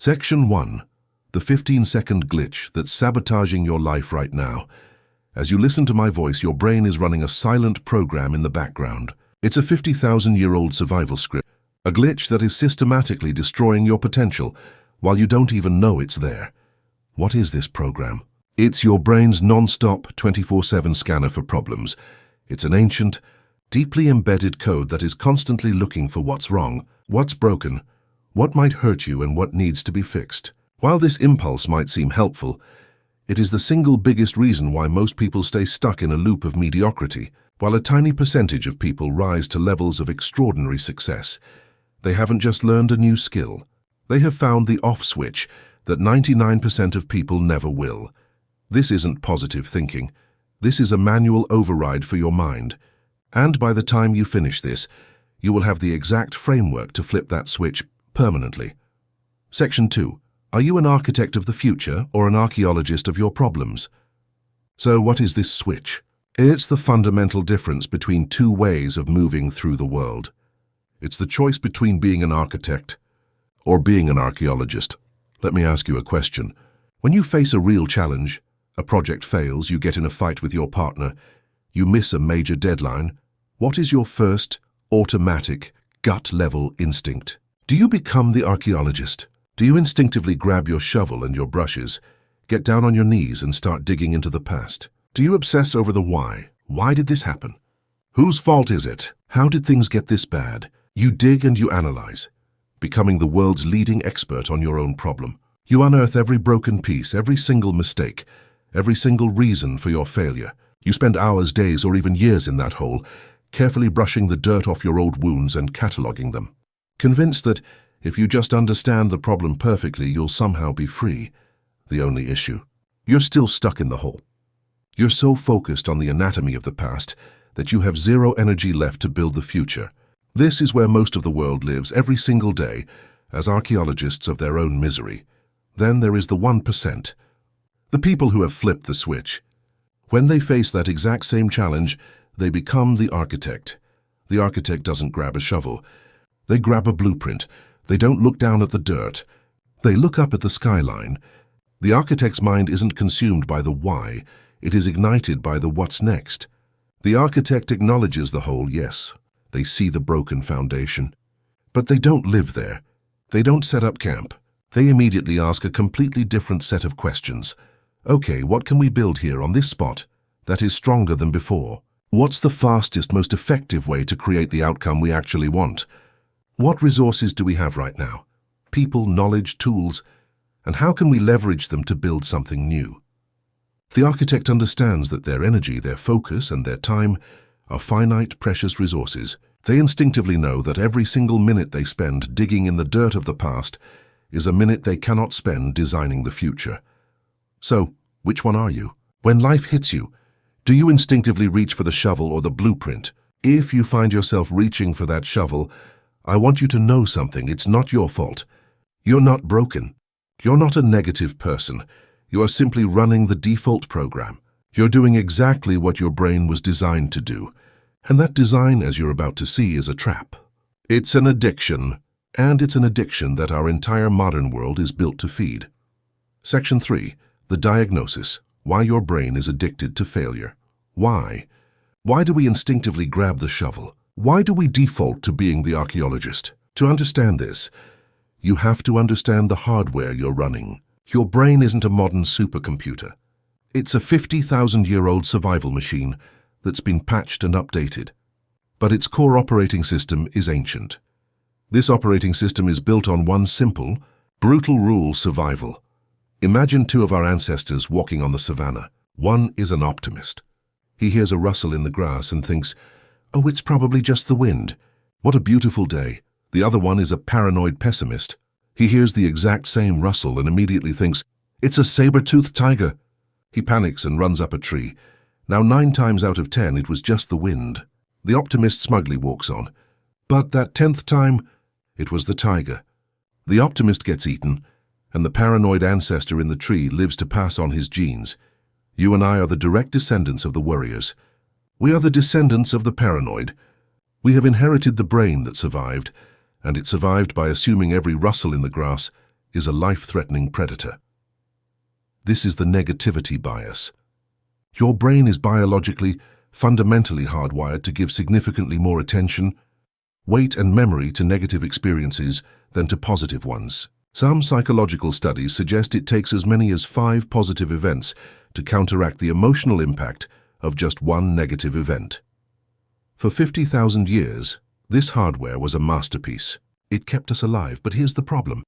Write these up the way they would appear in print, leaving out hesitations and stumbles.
Section 1. The 15-second glitch that's sabotaging your life right now. As you listen to my voice, your brain is running a silent program in the background. It's a 50,000-year-old survival script, a glitch that is systematically destroying your potential while you don't even know it's there. What is this program? It's your brain's non-stop 24/7 scanner for problems. It's an ancient, deeply embedded code that is constantly looking for what's wrong, what's broken, what might hurt you, and what needs to be fixed. While this impulse might seem helpful, it is the single biggest reason why most people stay stuck in a loop of mediocrity, while a tiny percentage of people rise to levels of extraordinary success. They haven't just learned a new skill. They have found the off switch that 99% of people never will. This isn't positive thinking. This is a manual override for your mind. And by the time you finish this, you will have the exact framework to flip that switch permanently. Section 2. Are you an architect of the future or an archaeologist of your problems? So what is this switch? It's the fundamental difference between two ways of moving through the world. It's the choice between being an architect or being an archaeologist. Let me ask you a question. When you face a real challenge, a project fails, you get in a fight with your partner, you miss a major deadline, what is your first, automatic, gut-level instinct? Do you become the archaeologist? Do you instinctively grab your shovel and your brushes, get down on your knees and start digging into the past? Do you obsess over the why? Why did this happen? Whose fault is it? How did things get this bad? You dig and you analyze, becoming the world's leading expert on your own problem. You unearth every broken piece, every single mistake, every single reason for your failure. You spend hours, days, or even years in that hole, carefully brushing the dirt off your old wounds and cataloging them. Convinced that if you just understand the problem perfectly, you'll somehow be free. The only issue, you're still stuck in the hole. You're so focused on the anatomy of the past that you have zero energy left to build the future. This is where most of the world lives every single day as archaeologists of their own misery. Then there is the 1%, the people who have flipped the switch. When they face that exact same challenge, they become the architect. The architect doesn't grab a shovel. They grab a blueprint. They don't look down at the dirt. They look up at the skyline. The architect's mind isn't consumed by the why. It is ignited by the what's next. The architect acknowledges the hole, yes. They see the broken foundation. But they don't live there. They don't set up camp. They immediately ask a completely different set of questions. Okay, what can we build here on this spot that is stronger than before? What's the fastest, most effective way to create the outcome we actually want? What resources do we have right now? People, knowledge, tools, and how can we leverage them to build something new? The architect understands that their energy, their focus, and their time are finite, precious resources. They instinctively know that every single minute they spend digging in the dirt of the past is a minute they cannot spend designing the future. So, which one are you? When life hits you, do you instinctively reach for the shovel or the blueprint? If you find yourself reaching for that shovel, I want you to know something. It's not your fault. You're not broken. You're not a negative person. You are simply running the default program. You're doing exactly what your brain was designed to do. And that design, as you're about to see, is a trap. It's an addiction. And it's an addiction that our entire modern world is built to feed. Section 3. The diagnosis. Why your brain is addicted to failure. Why? Why do we instinctively grab the shovel? Why do we default to being the archaeologist? To understand this, you have to understand the hardware you're running. Your brain isn't a modern supercomputer. It's a 50,000-year-old survival machine that's been patched and updated. But its core operating system is ancient. This operating system is built on one simple, brutal rule: survival. Imagine two of our ancestors walking on the savannah. One is an optimist. He hears a rustle in the grass and thinks, "Oh, it's probably just the wind. What a beautiful day." The other one is a paranoid pessimist. He hears the exact same rustle and immediately thinks, "It's a saber-toothed tiger." He panics and runs up a tree. Now 9 times out of 10, it was just the wind. The optimist smugly walks on. But that 10th time, it was the tiger. The optimist gets eaten, and the paranoid ancestor in the tree lives to pass on his genes. You and I are the direct descendants of the warriors. We are the descendants of the paranoid. We have inherited the brain that survived, and it survived by assuming every rustle in the grass is a life-threatening predator. This is the negativity bias. Your brain is biologically, fundamentally hardwired to give significantly more attention, weight and memory to negative experiences than to positive ones. Some psychological studies suggest it takes as many as 5 positive events to counteract the emotional impact of just one negative event. For 50,000 years, this hardware was a masterpiece. It kept us alive, but here's the problem.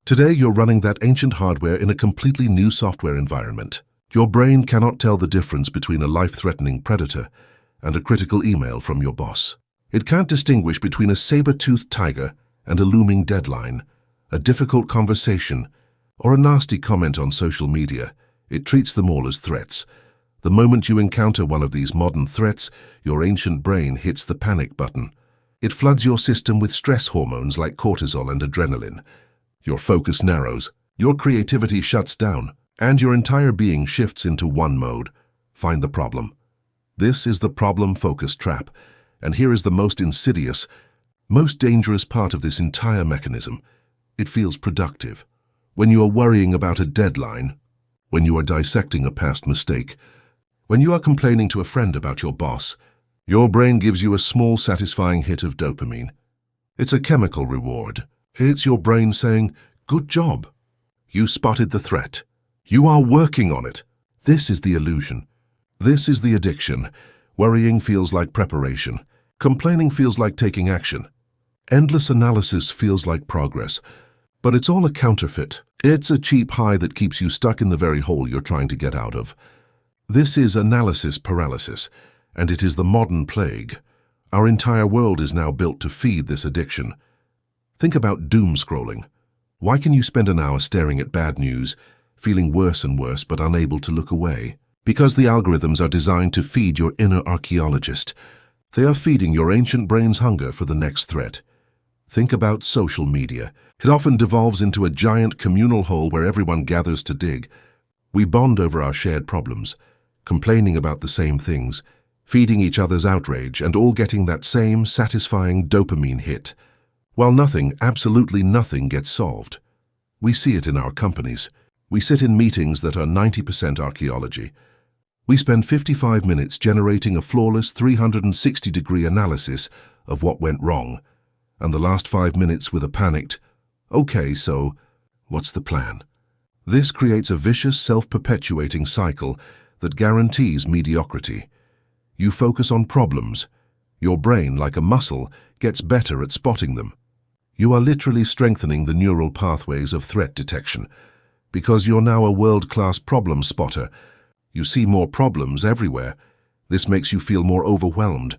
Today you're running that ancient hardware in a completely new software environment. Your brain cannot tell the difference between a life-threatening predator and a critical email from your boss. It can't distinguish between a saber-toothed tiger and a looming deadline, a difficult conversation, or a nasty comment on social media. It treats them all as threats. The moment you encounter one of these modern threats, your ancient brain hits the panic button. It floods your system with stress hormones like cortisol and adrenaline. Your focus narrows, your creativity shuts down, and your entire being shifts into one mode: find the problem. This is the problem-focused trap, and here is the most insidious, most dangerous part of this entire mechanism. It feels productive. When you are worrying about a deadline, when you are dissecting a past mistake, when you are complaining to a friend about your boss, your brain gives you a small, satisfying hit of dopamine. It's a chemical reward. It's your brain saying, "Good job. You spotted the threat. You are working on it." This is the illusion. This is the addiction. Worrying feels like preparation. Complaining feels like taking action. Endless analysis feels like progress. But it's all a counterfeit. It's a cheap high that keeps you stuck in the very hole you're trying to get out of. This is analysis paralysis, and it is the modern plague. Our entire world is now built to feed this addiction. Think about doom scrolling. Why can you spend an hour staring at bad news, feeling worse and worse but unable to look away? Because the algorithms are designed to feed your inner archaeologist. They are feeding your ancient brain's hunger for the next threat. Think about social media. It often devolves into a giant communal hole where everyone gathers to dig. We bond over our shared problems, complaining about the same things, feeding each other's outrage, and all getting that same satisfying dopamine hit. While nothing, absolutely nothing, gets solved. We see it in our companies. We sit in meetings that are 90% archaeology. We spend 55 minutes generating a flawless 360-degree analysis of what went wrong, and the last 5 minutes with a panicked, "Okay, so what's the plan?" This creates a vicious, self-perpetuating cycle that guarantees mediocrity. You focus on problems. Your brain, like a muscle, gets better at spotting them. You are literally strengthening the neural pathways of threat detection. Because you're now a world-class problem spotter, you see more problems everywhere. This makes you feel more overwhelmed,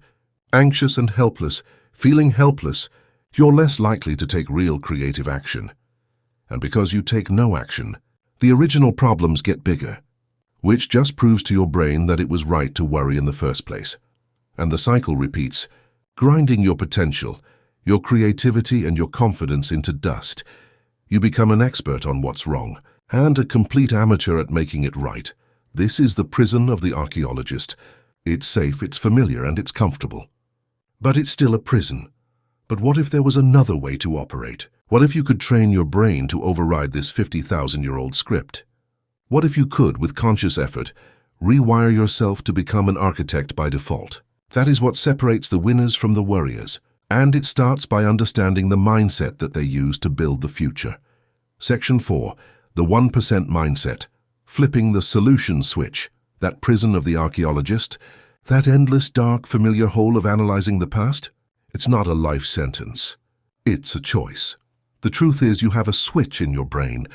anxious and helpless. Feeling helpless, you're less likely to take real creative action. And because you take no action, the original problems get bigger, which just proves to your brain that it was right to worry in the first place. And the cycle repeats, grinding your potential, your creativity and your confidence into dust. You become an expert on what's wrong, and a complete amateur at making it right. This is the prison of the archaeologist. It's safe, it's familiar, and it's comfortable. But it's still a prison. But what if there was another way to operate? What if you could train your brain to override this 50,000-year-old script? What if you could, with conscious effort, rewire yourself to become an architect by default? That is what separates the winners from the warriors. And it starts by understanding the mindset that they use to build the future. Section 4. The 1% mindset. Flipping the solution switch. That prison of the archaeologist. That endless, dark, familiar hole of analyzing the past. It's not a life sentence. It's a choice. The truth is you have a switch in your brain,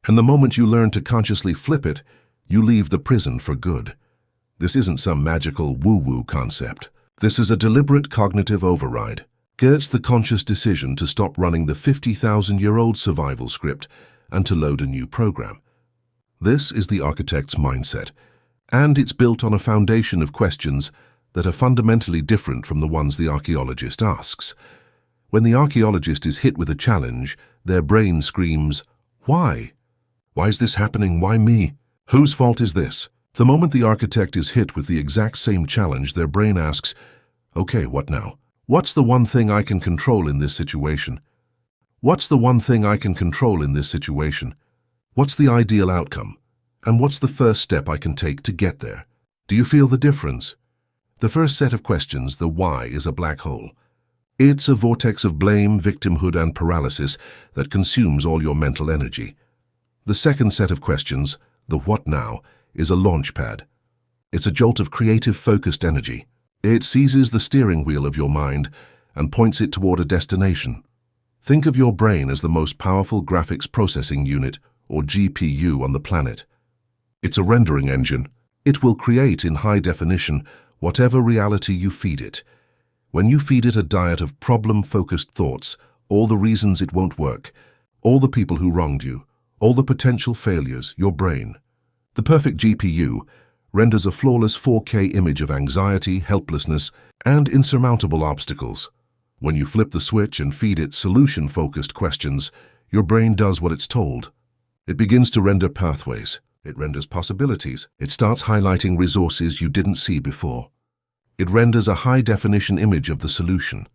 and the moment you learn to consciously flip it, you leave the prison for good. This isn't some magical woo-woo concept. This is a deliberate cognitive override. It's the conscious decision to stop running the 50,000-year-old survival script and to load a new program. This is the architect's mindset, and it's built on a foundation of questions that are fundamentally different from the ones the archaeologist asks. When the archaeologist is hit with a challenge, their brain screams, "Why? Why is this happening? Why me? Whose fault is this?" The moment the architect is hit with the exact same challenge, their brain asks, "Okay, what now? What's the one thing I can control in this situation? What's the one thing I can control in this situation? What's the ideal outcome? And what's the first step I can take to get there? Do you feel the difference? The first set of questions, the why, is a black hole. It's a vortex of blame, victimhood, and paralysis that consumes all your mental energy. The second set of questions, the what now, is a launch pad. It's a jolt of creative, focused energy. It seizes the steering wheel of your mind and points it toward a destination. Think of your brain as the most powerful graphics processing unit, or GPU, on the planet. It's a rendering engine. It will create in high definition whatever reality you feed it. When you feed it a diet of problem-focused thoughts, all the reasons it won't work, all the people who wronged you, all the potential failures, your brain. The perfect GPU renders a flawless 4K image of anxiety, helplessness, and insurmountable obstacles. When you flip the switch and feed it solution-focused questions, your brain does what it's told. It begins to render pathways. It renders possibilities. It starts highlighting resources you didn't see before. It renders a high-definition image of the solution.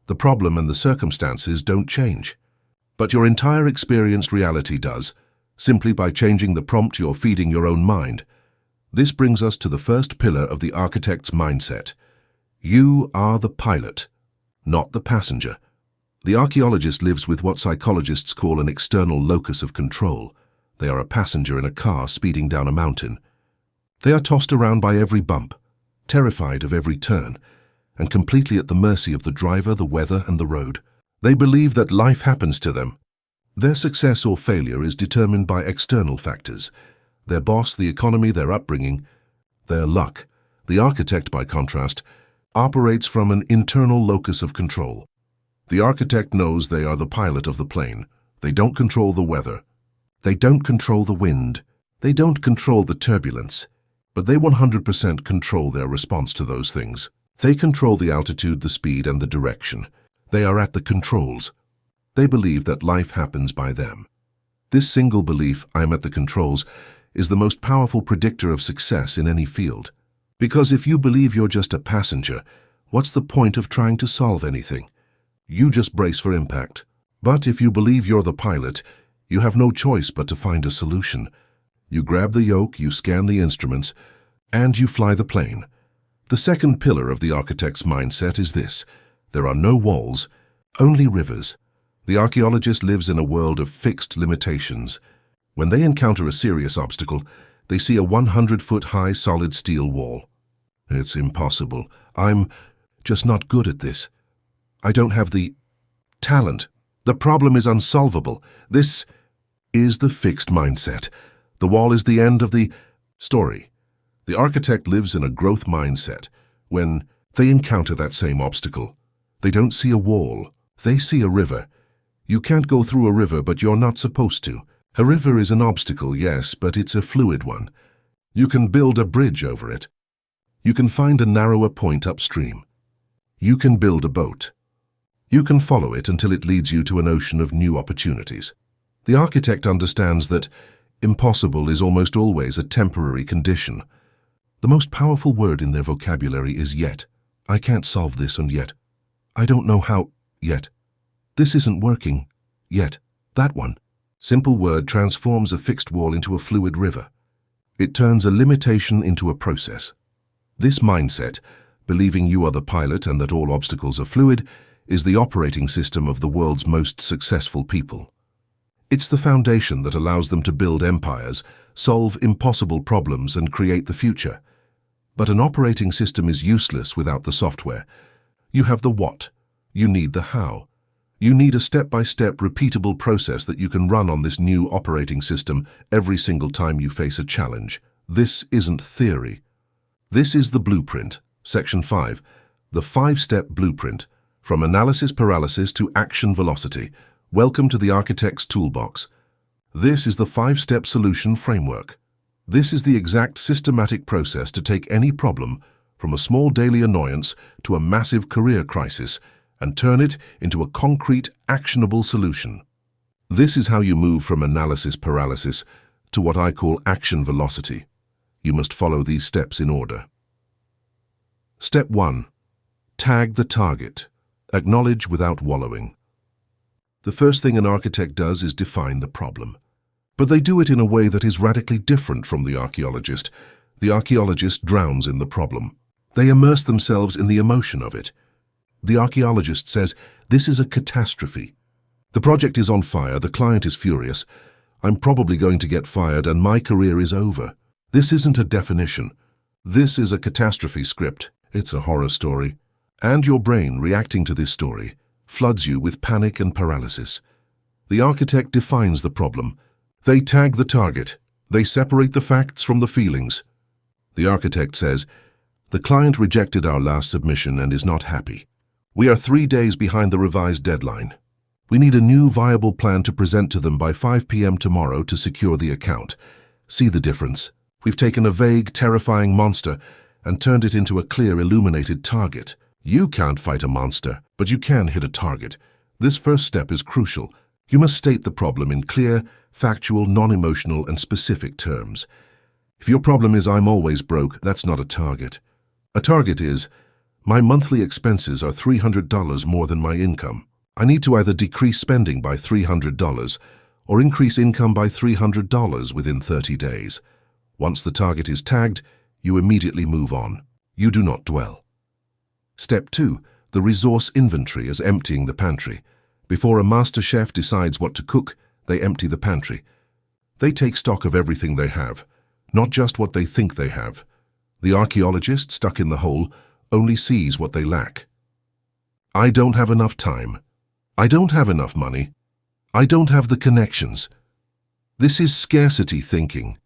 The problem and the circumstances don't change. But your entire experienced reality does, simply by changing the prompt you're feeding your own mind. This brings us to the first pillar of the architect's mindset. You are the pilot, not the passenger. The archaeologist lives with what psychologists call an external locus of control. They are a passenger in a car speeding down a mountain. They are tossed around by every bump, terrified of every turn, and completely at the mercy of the driver, the weather, and the road. They believe that life happens to them. Their success or failure is determined by external factors: their boss, the economy, their upbringing, their luck. The architect, by contrast, operates from an internal locus of control. The architect knows they are the pilot of the plane. They don't control the weather. They don't control the wind. They don't control the turbulence. But they 100% control their response to those things. They control the altitude, the speed, and the direction. They are at the controls. They believe that life happens by them. This single belief, I'm at the controls, is the most powerful predictor of success in any field. Because if you believe you're just a passenger, what's the point of trying to solve anything? You just brace for impact. But if you believe you're the pilot, you have no choice but to find a solution. You grab the yoke, you scan the instruments, and you fly the plane. The second pillar of the architect's mindset is this: there are no walls, only rivers. The archaeologist lives in a world of fixed limitations. When they encounter a serious obstacle, they see a 100-foot-high solid steel wall. It's impossible. I'm just not good at this. I don't have the talent. The problem is unsolvable. This is the fixed mindset. The wall is the end of the story. The architect lives in a growth mindset. When they encounter that same obstacle, they don't see a wall. They see a river. You can't go through a river, but you're not supposed to. A river is an obstacle, yes, but it's a fluid one. You can build a bridge over it. You can find a narrower point upstream. You can build a boat. You can follow it until it leads you to an ocean of new opportunities. The architect understands that impossible is almost always a temporary condition. The most powerful word in their vocabulary is yet. I can't solve this, and yet. I don't know how, yet. This isn't working, yet. That one. Simple word transforms a fixed wall into a fluid river. It turns a limitation into a process. This mindset, believing you are the pilot and that all obstacles are fluid, is the operating system of the world's most successful people. It's the foundation that allows them to build empires, solve impossible problems, and create the future. But an operating system is useless without the software. You have the what. You need the how. You need a step-by-step repeatable process that you can run on this new operating system every single time you face a challenge. This isn't theory. This is the blueprint, Section 5, the 5-step blueprint, from analysis paralysis to action velocity. Welcome to the architect's toolbox. This is the 5-step solution framework. This is the exact systematic process to take any problem, from a small daily annoyance to a massive career crisis, and turn it into a concrete, actionable solution. This is how you move from analysis paralysis to what I call action velocity. You must follow these steps in order. Step 1. Tag the target. Acknowledge without wallowing. The first thing an architect does is define the problem. But they do it in a way that is radically different from the archaeologist. The archaeologist drowns in the problem. They immerse themselves in the emotion of it. The archaeologist says, "This is a catastrophe. The project is on fire, the client is furious. I'm probably going to get fired and my career is over." This isn't a definition. This is a catastrophe script. It's a horror story. And your brain, reacting to this story, floods you with panic and paralysis. The architect defines the problem. They tag the target. They separate the facts from the feelings. The architect says, "The client rejected our last submission and is not happy. We are 3 days behind the revised deadline. We need a new viable plan to present to them by 5 p.m. tomorrow to secure the account." See the difference? We've taken a vague, terrifying monster and turned it into a clear, illuminated target. You can't fight a monster, but you can hit a target. This first step is crucial. You must state the problem in clear, factual, non-emotional, and specific terms. If your problem is "I'm always broke," that's not a target. A target is, "My monthly expenses are $300 more than my income. I need to either decrease spending by $300 or increase income by $300 within 30 days. Once the target is tagged, you immediately move on. You do not dwell. Step 2. The resource inventory is emptying the pantry. Before a master chef decides what to cook, they empty the pantry. They take stock of everything they have, not just what they think they have. The archaeologist, stuck in the hole, only sees what they lack. I don't have enough time. I don't have enough money. I don't have the connections. This is scarcity thinking,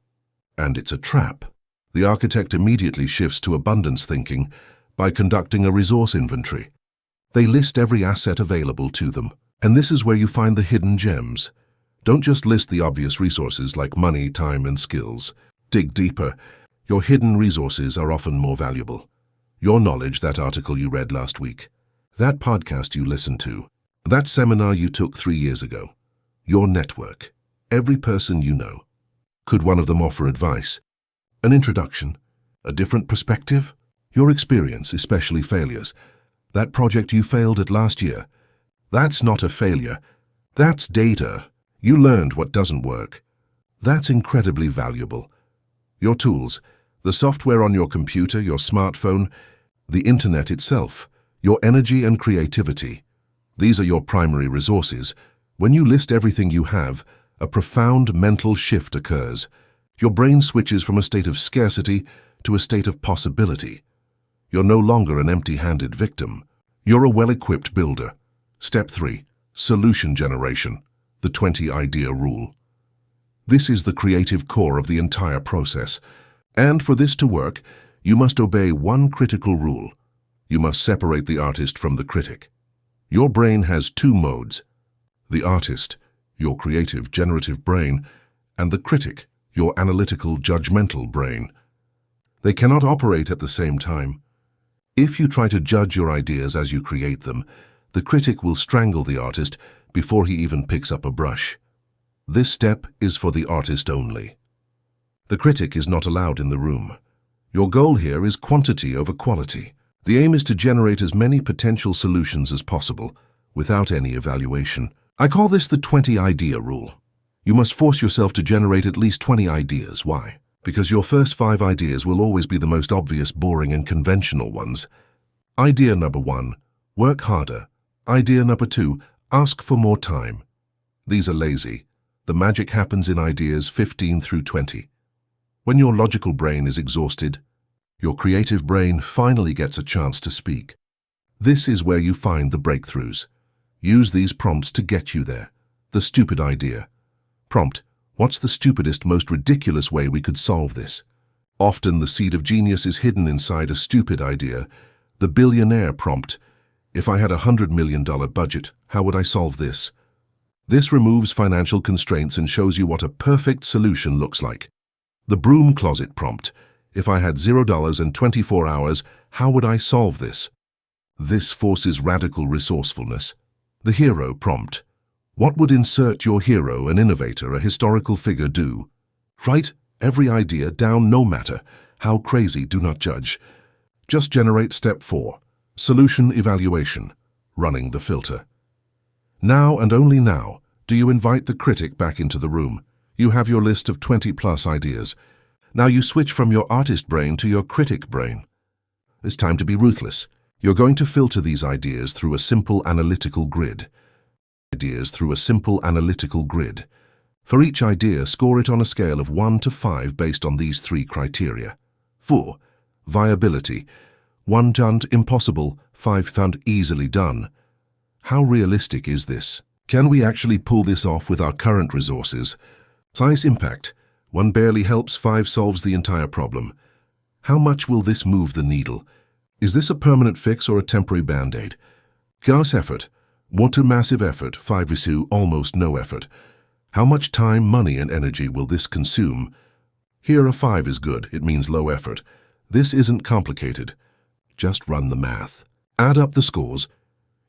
and it's a trap. The architect immediately shifts to abundance thinking by conducting a resource inventory. They list every asset available to them, and this is where you find the hidden gems. Don't just list the obvious resources like money, time, and skills. Dig deeper. Your hidden resources are often more valuable. Your knowledge, that article you read last week, that podcast you listened to, that seminar you took 3 years ago, your network, every person you know. Could one of them offer advice? An introduction? A different perspective? Your experience, especially failures. That project you failed at last year. That's not a failure. That's data. You learned what doesn't work. That's incredibly valuable. Your tools, the software on your computer, your smartphone, the internet itself, your energy and creativity. These are your primary resources. When you list everything you have, a profound mental shift occurs. Your brain switches from a state of scarcity to a state of possibility. You're no longer an empty-handed victim. You're a well-equipped builder. Step 3. Solution generation. The 20-idea rule. This is the creative core of the entire process. And for this to work, you must obey one critical rule. You must separate the artist from the critic. Your brain has 2 modes. The artist, your creative, generative brain, and the critic, your analytical, judgmental brain. They cannot operate at the same time. If you try to judge your ideas as you create them, the critic will strangle the artist before he even picks up a brush. This step is for the artist only. The critic is not allowed in the room. Your goal here is quantity over quality. The aim is to generate as many potential solutions as possible without any evaluation. I call this the 20-idea rule. You must force yourself to generate at least 20 ideas. Why? Because your first 5 ideas will always be the most obvious, boring, and conventional ones. Idea number 1, work harder. Idea number 2, ask for more time. These are lazy. The magic happens in ideas 15 through 20. When your logical brain is exhausted, your creative brain finally gets a chance to speak. This is where you find the breakthroughs. Use these prompts to get you there. The stupid idea. Prompt: what's the stupidest, most ridiculous way we could solve this? Often the seed of genius is hidden inside a stupid idea. The billionaire prompt: if I had $100 million budget, how would I solve this? This removes financial constraints and shows you what a perfect solution looks like. The broom closet prompt: if I had $0 and 24 hours, how would I solve this? This forces radical resourcefulness. The hero prompt: what would insert your hero, an innovator, a historical figure do? Write every idea down, no matter how crazy, do not judge. Just generate. Step 4. Solution evaluation. Running the filter. Now and only now do you invite the critic back into the room. You have your list of 20+ ideas. Now you switch from your artist brain to your critic brain. It's time to be ruthless. You're going to filter these ideas through a simple analytical grid. For each idea, score it on a scale of 1 to 5 based on these 3 criteria. 4. Viability. 1 junt, impossible. 5 found, easily done. How realistic is this? Can we actually pull this off with our current resources? Size impact. 1 barely helps, 5 solves the entire problem. How much will this move the needle? Is this a permanent fix or a temporary band-aid? Gas effort. 1 to massive effort, 5 issue, almost no effort. How much time, money, and energy will this consume? Here a 5 is good, it means low effort. This isn't complicated. Just run the math. Add up the scores.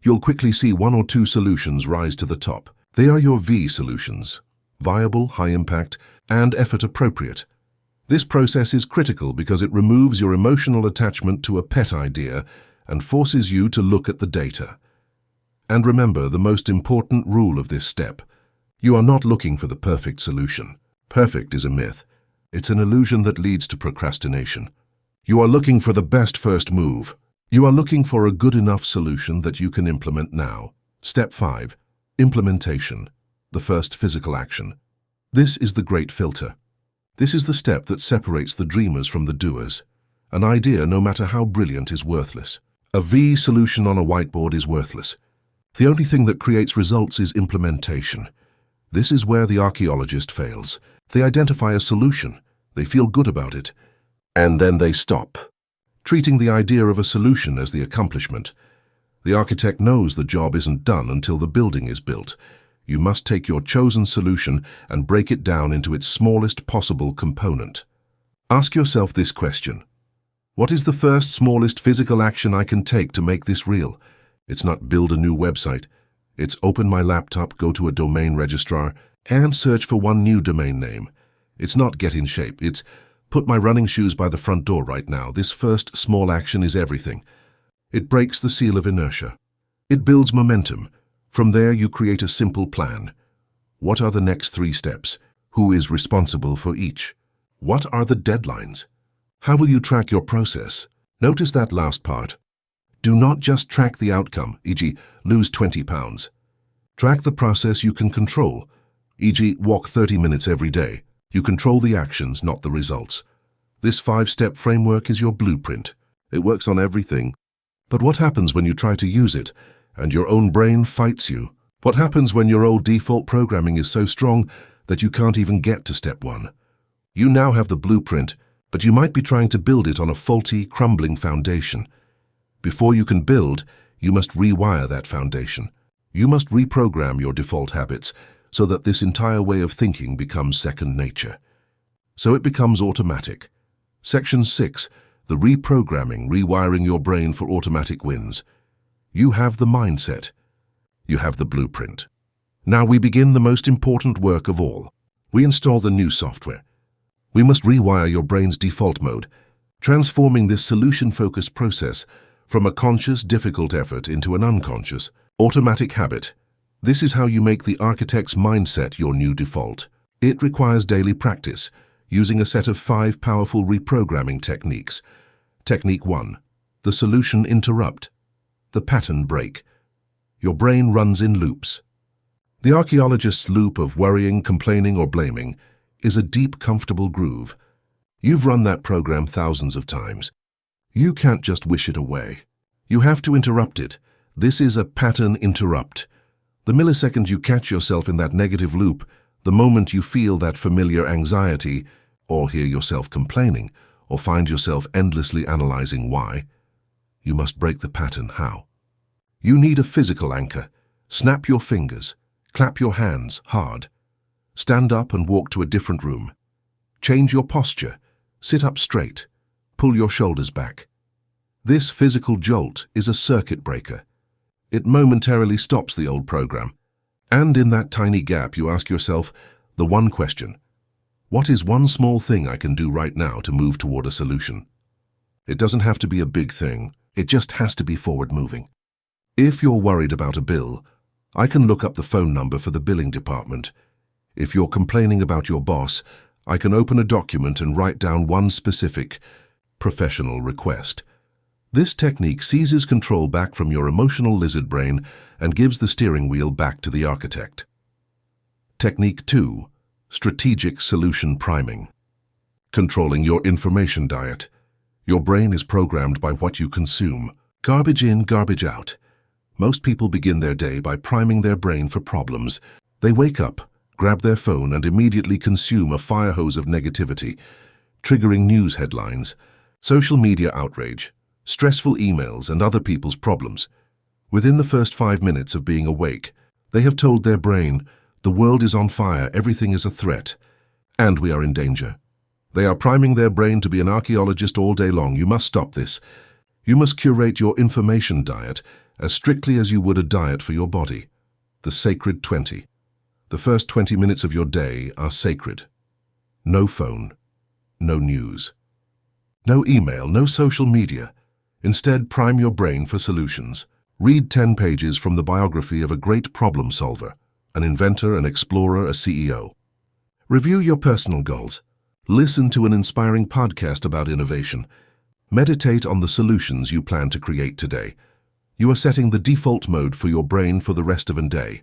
You'll quickly see 1 or 2 solutions rise to the top. They are your V solutions. Viable, high impact, and effort appropriate. This process is critical because it removes your emotional attachment to a pet idea and forces you to look at the data. And remember the most important rule of this step. You are not looking for the perfect solution. Perfect is a myth. It's an illusion that leads to procrastination. You are looking for the best first move. You are looking for a good enough solution that you can implement now. Step 5. Implementation. The first physical action. This is the great filter. This is the step that separates the dreamers from the doers. An idea, no matter how brilliant, is worthless. A V solution on a whiteboard is worthless. The only thing that creates results is implementation. This is where the archaeologist fails. They identify a solution, they feel good about it, and then they stop, treating the idea of a solution as the accomplishment. The architect knows the job isn't done until the building is built. You must take your chosen solution and break it down into its smallest possible component. Ask yourself this question. What is the first smallest physical action I can take to make this real? It's not build a new website. It's open my laptop, go to a domain registrar, and search for one new domain name. It's not get in shape. It's put my running shoes by the front door right now. This first small action is everything. It breaks the seal of inertia. It builds momentum. From there, you create a simple plan. What are the next 3 steps? Who is responsible for each? What are the deadlines? How will you track your process? Notice that last part. Do not just track the outcome, e.g., lose 20 pounds. Track the process you can control, e.g., walk 30 minutes every day. You control the actions, not the results. This 5-step framework is your blueprint. It works on everything. But what happens when you try to use it and your own brain fights you? What happens when your old default programming is so strong that you can't even get to step 1? You now have the blueprint, but you might be trying to build it on a faulty, crumbling foundation. Before you can build, you must rewire that foundation. You must reprogram your default habits so that this entire way of thinking becomes second nature. So it becomes automatic. Section 6, the reprogramming, rewiring your brain for automatic wins. You have the mindset. You have the blueprint. Now we begin the most important work of all. We install the new software. We must rewire your brain's default mode, transforming this solution-focused process from a conscious, difficult effort into an unconscious, automatic habit. This is how you make the architect's mindset your new default. It requires daily practice, using a set of 5 powerful reprogramming techniques. Technique 1. The solution interrupt. The pattern break. Your brain runs in loops. The archaeologist's loop of worrying, complaining, or blaming is a deep, comfortable groove. You've run that program thousands of times. You can't just wish it away. You have to interrupt it. This is a pattern interrupt. The millisecond you catch yourself in that negative loop, the moment you feel that familiar anxiety, or hear yourself complaining, or find yourself endlessly analyzing why, you must break the pattern. How? You need a physical anchor. Snap your fingers. Clap your hands hard. Stand up and walk to a different room. Change your posture. Sit up straight. Pull your shoulders back. This physical jolt is a circuit breaker. It momentarily stops the old program. And in that tiny gap, you ask yourself the one question: what is one small thing I can do right now to move toward a solution? It doesn't have to be a big thing. It just has to be forward-moving. If you're worried about a bill, I can look up the phone number for the billing department. If you're complaining about your boss, I can open a document and write down one specific, professional request. This technique seizes control back from your emotional lizard brain and gives the steering wheel back to the architect. Technique 2. Strategic solution priming. Controlling your information diet. Your brain is programmed by what you consume. Garbage in, garbage out. Most people begin their day by priming their brain for problems. They wake up, grab their phone, and immediately consume a fire hose of negativity, triggering news headlines, social media outrage, stressful emails, and other people's problems. Within the first 5 minutes of being awake, they have told their brain, the world is on fire, everything is a threat, and we are in danger. They are priming their brain to be an archaeologist all day long. You must stop this. You must curate your information diet as strictly as you would a diet for your body. The sacred 20. The first 20 minutes of your day are sacred. No phone, no news, no email, no social media. Instead, prime your brain for solutions. Read 10 pages from the biography of a great problem solver, an inventor, an explorer, a CEO. Review your personal goals. Listen to an inspiring podcast about innovation. Meditate on the solutions you plan to create today. You are setting the default mode for your brain for the rest of the day.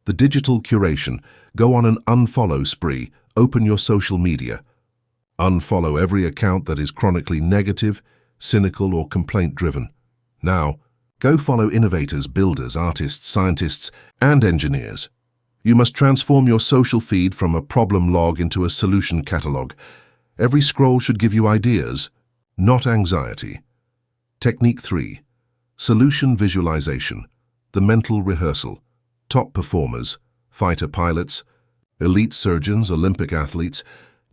The digital curation. Go on an unfollow spree. Open your social media. Unfollow every account that is chronically negative, cynical, or complaint-driven. Now, go follow innovators, builders, artists, scientists, and engineers. You must transform your social feed from a problem log into a solution catalog. Every scroll should give you ideas, not anxiety. Technique 3. Solution visualization. The mental rehearsal. Top performers, fighter pilots, elite surgeons, Olympic athletes,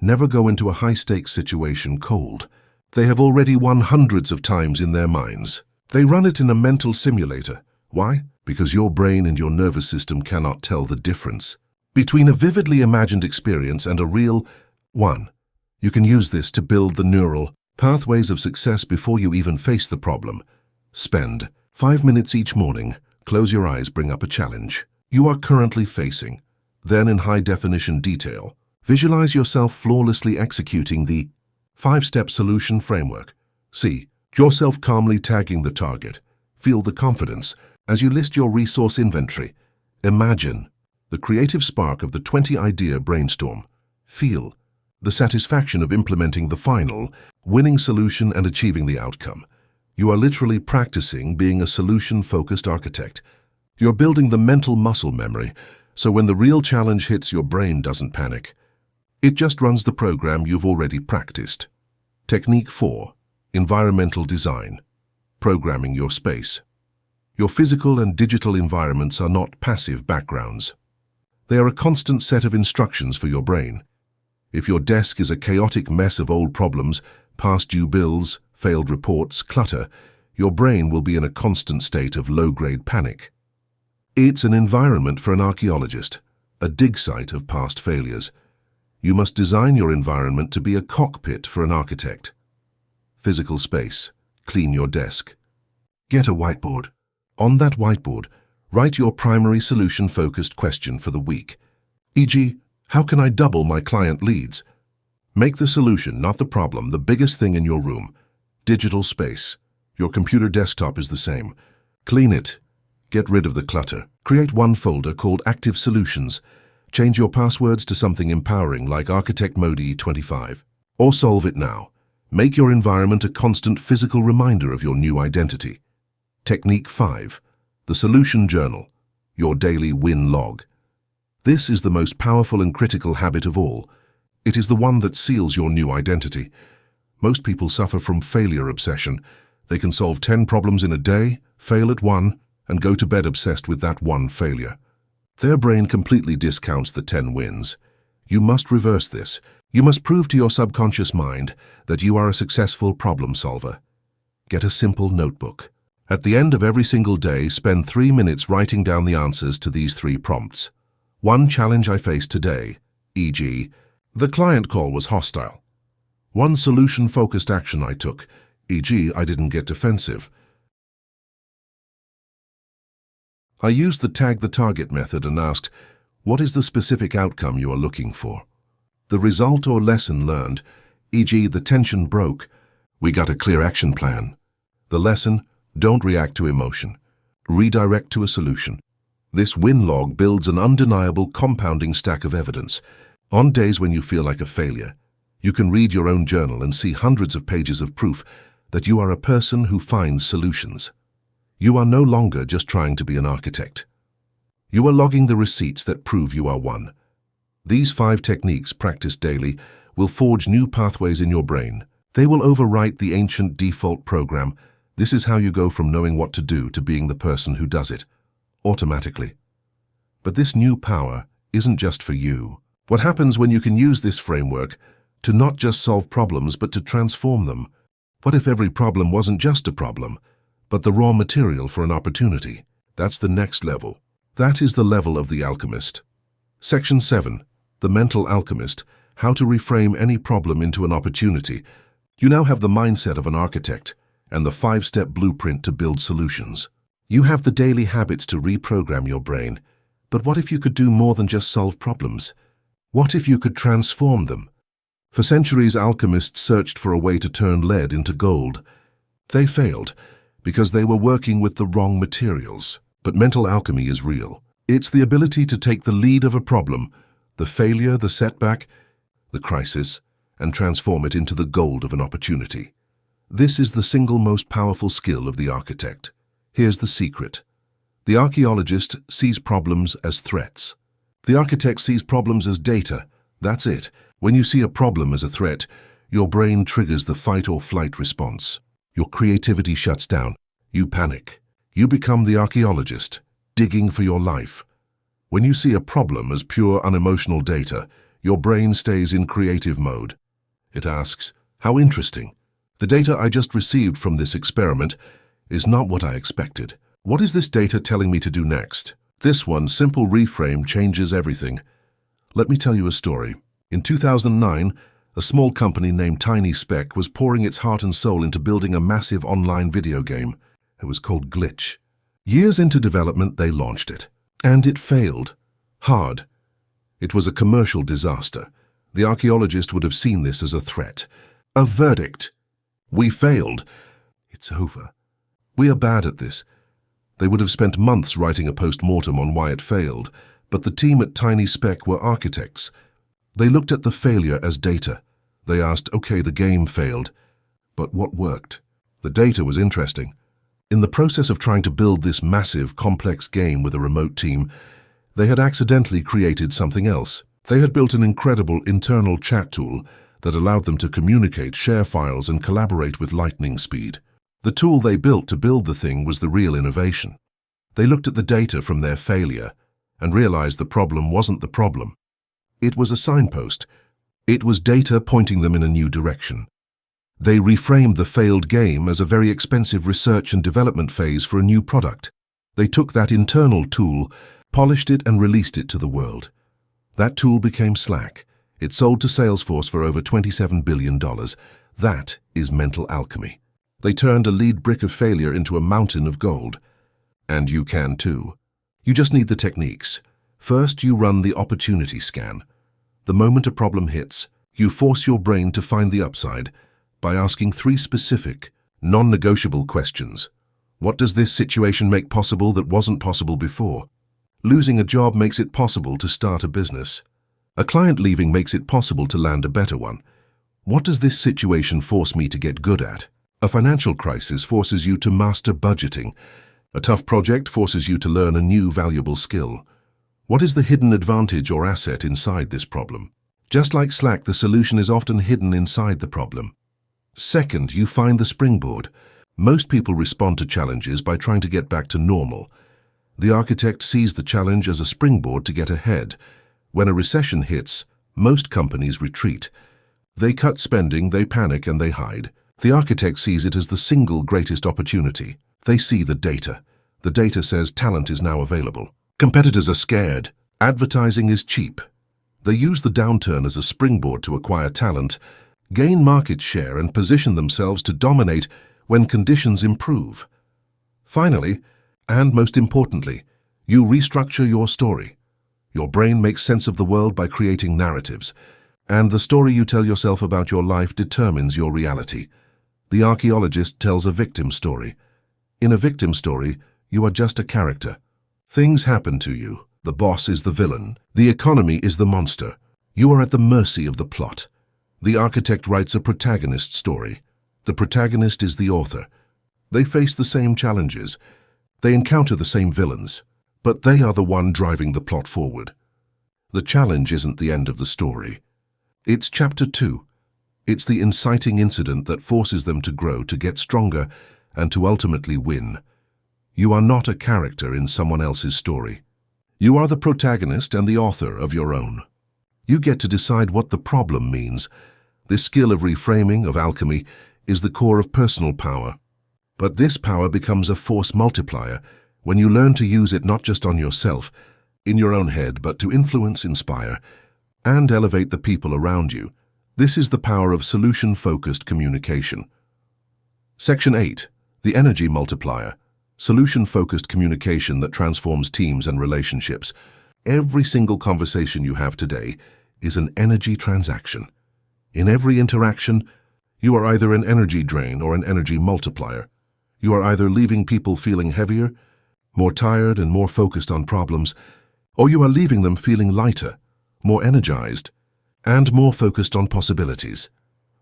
never go into a high-stakes situation cold. They have already won hundreds of times in their minds. They run it in a mental simulator. Why? Because your brain and your nervous system cannot tell the difference between a vividly imagined experience and a real one. You can use this to build the neural pathways of success before you even face the problem. Spend 5 minutes each morning. Close your eyes, bring up a challenge you are currently facing. Then in high-definition detail, visualize yourself flawlessly executing the 5-step solution framework. See yourself calmly tagging the target. Feel the confidence as you list your resource inventory. Imagine the creative spark of the 20-idea brainstorm. Feel the satisfaction of implementing the final, winning solution and achieving the outcome. You are literally practicing being a solution-focused architect. You're building the mental muscle memory, so when the real challenge hits, your brain doesn't panic. It just runs the program you've already practiced. Technique 4. Environmental design. Programming your space. Your physical and digital environments are not passive backgrounds. They are a constant set of instructions for your brain. If your desk is a chaotic mess of old problems, past due bills, failed reports, clutter, your brain will be in a constant state of low-grade panic. It's an environment for an archaeologist, a dig site of past failures. You must design your environment to be a cockpit for an architect. Physical space. Clean your desk. Get a whiteboard. On that whiteboard, write your primary solution-focused question for the week. E.g., how can I double my client leads? Make the solution, not the problem, the biggest thing in your room. Digital space. Your computer desktop is the same. Clean it. Get rid of the clutter. Create one folder called Active Solutions. Change your passwords to something empowering like Architect Modi 25. Or solve it now. Make your environment a constant physical reminder of your new identity. Technique 5. The Solution Journal. Your daily win log. This is the most powerful and critical habit of all. It is the one that seals your new identity. Most people suffer from failure obsession. They can solve 10 problems in a day, fail at one, and go to bed obsessed with that one failure. Their brain completely discounts the 10 wins. You must reverse this. You must prove to your subconscious mind that you are a successful problem solver. Get a simple notebook. At the end of every single day, spend 3 minutes writing down the answers to these 3 prompts. One challenge I faced today, e.g., the client call was hostile. One solution-focused action I took, e.g., I didn't get defensive. I used the tag the target method and asked, what is the specific outcome you are looking for? The result or lesson learned, e.g. the tension broke, we got a clear action plan. The lesson, don't react to emotion. Redirect to a solution. This win log builds an undeniable compounding stack of evidence. On days when you feel like a failure, you can read your own journal and see hundreds of pages of proof that you are a person who finds solutions. You are no longer just trying to be an architect. You are logging the receipts that prove you are one. These 5 techniques, practiced daily, will forge new pathways in your brain. They will overwrite the ancient default program. This is how you go from knowing what to do to being the person who does it, automatically. But this new power isn't just for you. What happens when you can use this framework to not just solve problems but to transform them? What if every problem wasn't just a problem, but the raw material for an opportunity? That's the next level. That is the level of the alchemist. Section 7. The Mental Alchemist. How to reframe any problem into an opportunity. You now have the mindset of an architect and the 5-step blueprint to build solutions. You have the daily habits to reprogram your brain. But what if you could do more than just solve problems? What if you could transform them? For centuries, alchemists searched for a way to turn lead into gold. They failed because they were working with the wrong materials. But mental alchemy is real. It's the ability to take the lead of a problem, the failure, the setback, the crisis, and transform it into the gold of an opportunity. This is the single most powerful skill of the architect. Here's the secret. The archaeologist sees problems as threats. The architect sees problems as data. That's it. When you see a problem as a threat, your brain triggers the fight or flight response. Your creativity shuts down. You panic. You become the archaeologist, digging for your life. When you see a problem as pure unemotional data, your brain stays in creative mode. It asks, how interesting. The data I just received from this experiment is not what I expected. What is this data telling me to do next? This one simple reframe changes everything. Let me tell you a story. In 2009, a small company named Tiny Speck was pouring its heart and soul into building a massive online video game. It was called Glitch. Years into development, they launched it. And it failed. Hard. It was a commercial disaster. The archaeologist would have seen this as a threat. A verdict. We failed. It's over. We are bad at this. They would have spent months writing a post-mortem on why it failed, but the team at Tiny Speck were architects. They looked at the failure as data. They asked, okay, the game failed, but what worked? The data was interesting. In the process of trying to build this massive, complex game with a remote team, they had accidentally created something else. They had built an incredible internal chat tool that allowed them to communicate, share files, and collaborate with lightning speed. The tool they built to build the thing was the real innovation. They looked at the data from their failure and realized the problem wasn't the problem. It was a signpost. It was data pointing them in a new direction. They reframed the failed game as a very expensive research and development phase for a new product. They took that internal tool, polished it, and released it to the world. That tool became Slack. It sold to Salesforce for over $27 billion. That is mental alchemy. They turned a lead brick of failure into a mountain of gold. And you can too. You just need the techniques. First, you run the opportunity scan. The moment a problem hits, you force your brain to find the upside by asking 3 specific, non-negotiable questions. What does this situation make possible that wasn't possible before? Losing a job makes it possible to start a business. A client leaving makes it possible to land a better one. What does this situation force me to get good at? A financial crisis forces you to master budgeting. A tough project forces you to learn a new valuable skill. What is the hidden advantage or asset inside this problem? Just like Slack, the solution is often hidden inside the problem. Second, you find the springboard. Most people respond to challenges by trying to get back to normal. The architect sees the challenge as a springboard to get ahead. When a recession hits, most companies retreat. They cut spending, they panic, and they hide. The architect sees it as the single greatest opportunity. They see the data. The data says talent is now available. Competitors are scared. Advertising is cheap. They use the downturn as a springboard to acquire talent, gain market share, and position themselves to dominate when conditions improve. Finally, and most importantly, You restructure your story. Your brain makes sense of the world by creating narratives, and the story you tell yourself about your life determines your reality. The archaeologist tells a victim story. In a victim story, you are just a character. Things happen to you. The boss is the villain. The economy is the monster. You are at the mercy of the plot. The architect writes a protagonist story. The protagonist is the author. They face the same challenges. They encounter the same villains, but they are the one driving the plot forward. The challenge isn't the end of the story. It's chapter 2. It's the inciting incident that forces them to grow, to get stronger, and to ultimately win. You are not a character in someone else's story. You are the protagonist and the author of your own. You get to decide what the problem means. This skill of reframing, of alchemy, is the core of personal power. But this power becomes a force multiplier when you learn to use it not just on yourself, in your own head, but to influence, inspire, and elevate the people around you. This is the power of solution-focused communication. Section 8. The energy multiplier. Solution-focused communication that transforms teams and relationships. Every single conversation you have today is an energy transaction. In every interaction, you are either an energy drain or an energy multiplier. You are either leaving people feeling heavier, more tired and more focused on problems, or you are leaving them feeling lighter, more energized, and more focused on possibilities.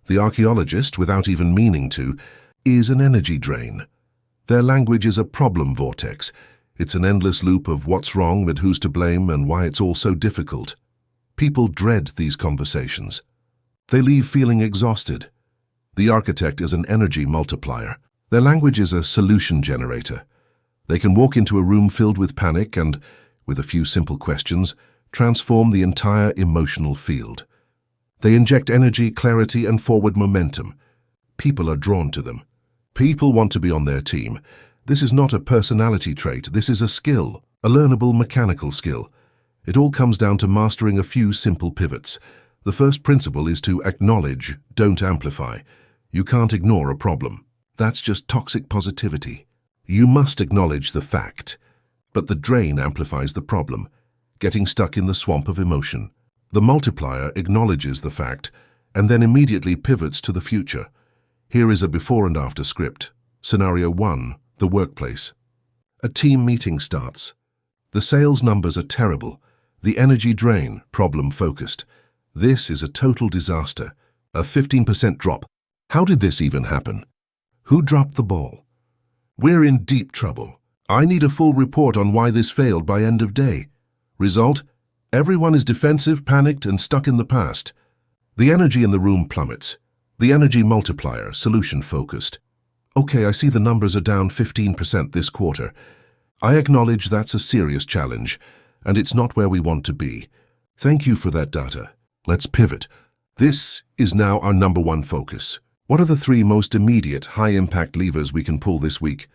The archaeologist, without even meaning to, is an energy drain. Their language is a problem vortex. It's an endless loop of what's wrong and who's to blame and why it's all so difficult. People dread these conversations. They leave feeling exhausted. The architect is an energy multiplier. Their language is a solution generator. They can walk into a room filled with panic and, with a few simple questions, transform the entire emotional field. They inject energy, clarity, and forward momentum. People are drawn to them. People want to be on their team. This is not a personality trait. This is a skill, a learnable mechanical skill. It all comes down to mastering a few simple pivots. The first principle is to acknowledge, don't amplify. You can't ignore a problem. That's just toxic positivity. You must acknowledge the fact. But the drain amplifies the problem, getting stuck in the swamp of emotion. The multiplier acknowledges the fact and then immediately pivots to the future. Here is a before and after script. Scenario 1, the workplace. A team meeting starts. The sales numbers are terrible. The energy drain, problem-focused. This is a total disaster. A 15% drop. How did this even happen? Who dropped the ball? We're in deep trouble. I need a full report on why this failed by end of day. Result? Everyone is defensive, panicked, and stuck in the past. The energy in the room plummets. The energy multiplier, solution-focused. Okay, I see the numbers are down 15% this quarter. I acknowledge that's a serious challenge, and it's not where we want to be. Thank you for that data. Let's pivot. This is now our number one focus. What are the 3 most immediate, high-impact levers we can pull this week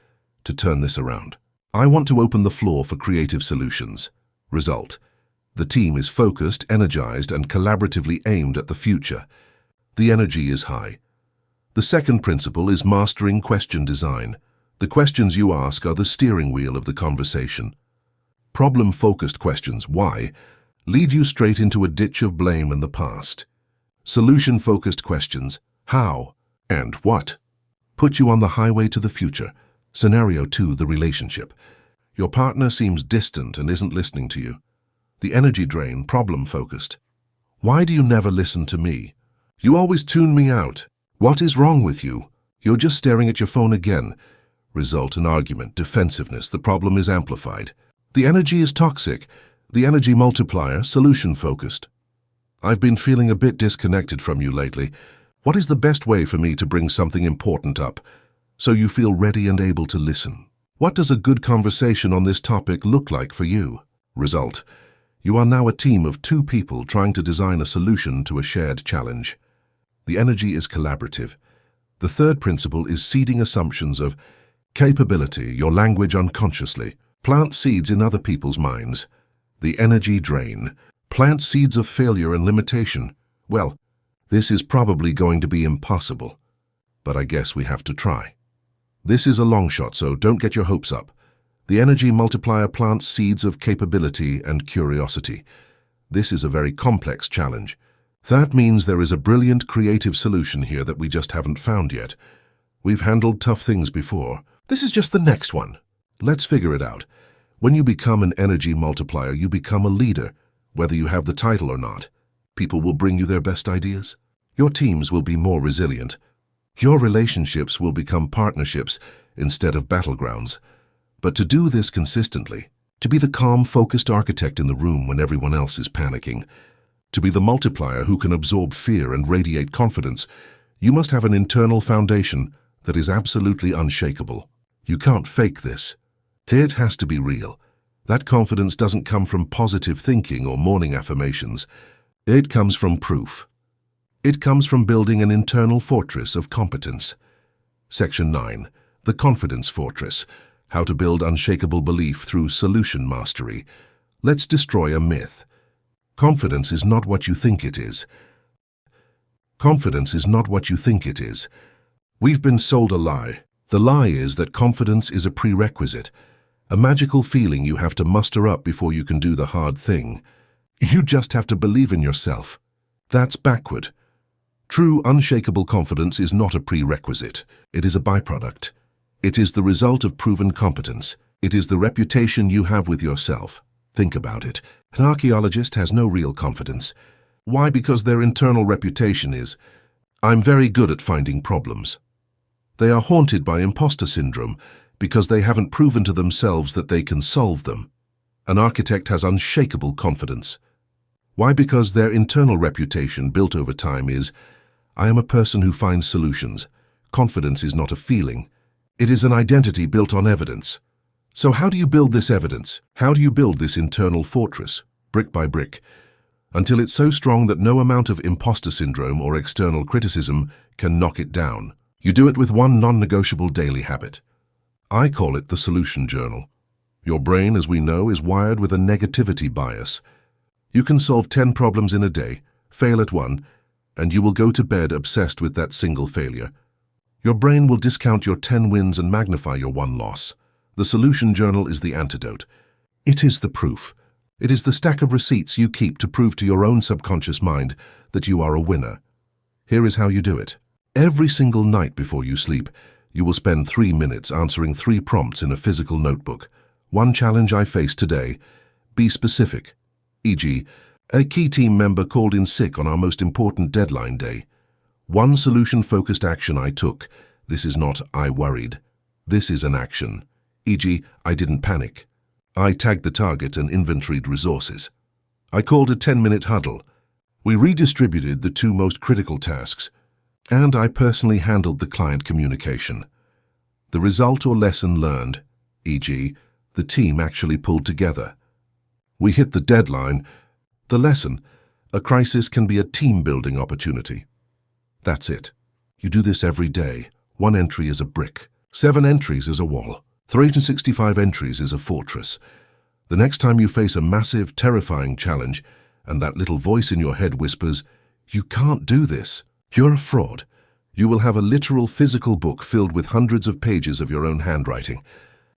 to turn this around? I want to open the floor for creative solutions. Result: the team is focused, energized, and collaboratively aimed at the future. The energy is high. The second principle is mastering question design. The questions you ask are the steering wheel of the conversation. Problem-focused questions, why, lead you straight into a ditch of blame and the past. Solution-focused questions, how and what, put you on the highway to the future. Scenario 2, the relationship. Your partner seems distant and isn't listening to you. The energy drain, problem-focused. Why do you never listen to me? You always tune me out. What is wrong with you? You're just staring at your phone again. Result: an argument, defensiveness. The problem is amplified. The energy is toxic. The energy multiplier, solution-focused. I've been feeling a bit disconnected from you lately. What is the best way for me to bring something important up so you feel ready and able to listen? What does a good conversation on this topic look like for you? Result: you are now a team of 2 people trying to design a solution to a shared challenge. The energy is collaborative. The third principle is seeding assumptions of capability, your language unconsciously. Plant seeds in other people's minds. The energy drain. Plant seeds of failure and limitation. Well, this is probably going to be impossible, but I guess we have to try. This is a long shot, so don't get your hopes up. The energy multiplier plants seeds of capability and curiosity. This is a very complex challenge. That means there is a brilliant creative solution here that we just haven't found yet. We've handled tough things before. This is just the next one. Let's figure it out. When you become an energy multiplier, you become a leader, whether you have the title or not. People will bring you their best ideas. Your teams will be more resilient. Your relationships will become partnerships instead of battlegrounds. But to do this consistently, to be the calm, focused architect in the room when everyone else is panicking, to be the multiplier who can absorb fear and radiate confidence, you must have an internal foundation that is absolutely unshakable. You can't fake this. It has to be real. That confidence doesn't come from positive thinking or morning affirmations. It comes from proof. It comes from building an internal fortress of competence. Section 9. The Confidence Fortress. How to build unshakable belief through solution mastery. Let's destroy a myth. Confidence is not what you think it is. Confidence is not what you think it is. We've been sold a lie. The lie is that confidence is a prerequisite, a magical feeling you have to muster up before you can do the hard thing. You just have to believe in yourself. That's backward. True, unshakable confidence is not a prerequisite. It is a byproduct. It is the result of proven competence. It is the reputation you have with yourself. Think about it. An archaeologist has no real confidence. Why? Because their internal reputation is, "I'm very good at finding problems." They are haunted by imposter syndrome because they haven't proven to themselves that they can solve them. An architect has unshakable confidence. Why? Because their internal reputation built over time is, "I am a person who finds solutions." Confidence is not a feeling. It is an identity built on evidence. So how do you build this evidence? How do you build this internal fortress? Brick by brick, until it's so strong that no amount of imposter syndrome or external criticism can knock it down. You do it with one non-negotiable daily habit. I call it the solution journal. Your brain, as we know, is wired with a negativity bias. You can solve 10 problems in a day, fail at one, and you will go to bed obsessed with that single failure. Your brain will discount your 10 wins and magnify your one loss. The solution journal is the antidote. It is the proof. It is the stack of receipts you keep to prove to your own subconscious mind that you are a winner. Here is how you do it. Every single night before you sleep, you will spend 3 minutes answering 3 prompts in a physical notebook. One challenge I faced today. Be specific. E.g., a key team member called in sick on our most important deadline day. One solution-focused action I took. This is not "I worried." This is an action. E.g., I didn't panic. I tagged the target and inventoried resources. I called a 10-minute huddle. We redistributed the 2 most critical tasks, and I personally handled the client communication. The result or lesson learned, e.g., the team actually pulled together. We hit the deadline. The lesson, a crisis can be a team-building opportunity. That's it. You do this every day. 1 entry is a brick. 7 entries is a wall. 365 entries is a fortress. The next time you face a massive, terrifying challenge, and that little voice in your head whispers, "You can't do this. You're a fraud," you will have a literal physical book filled with hundreds of pages of your own handwriting,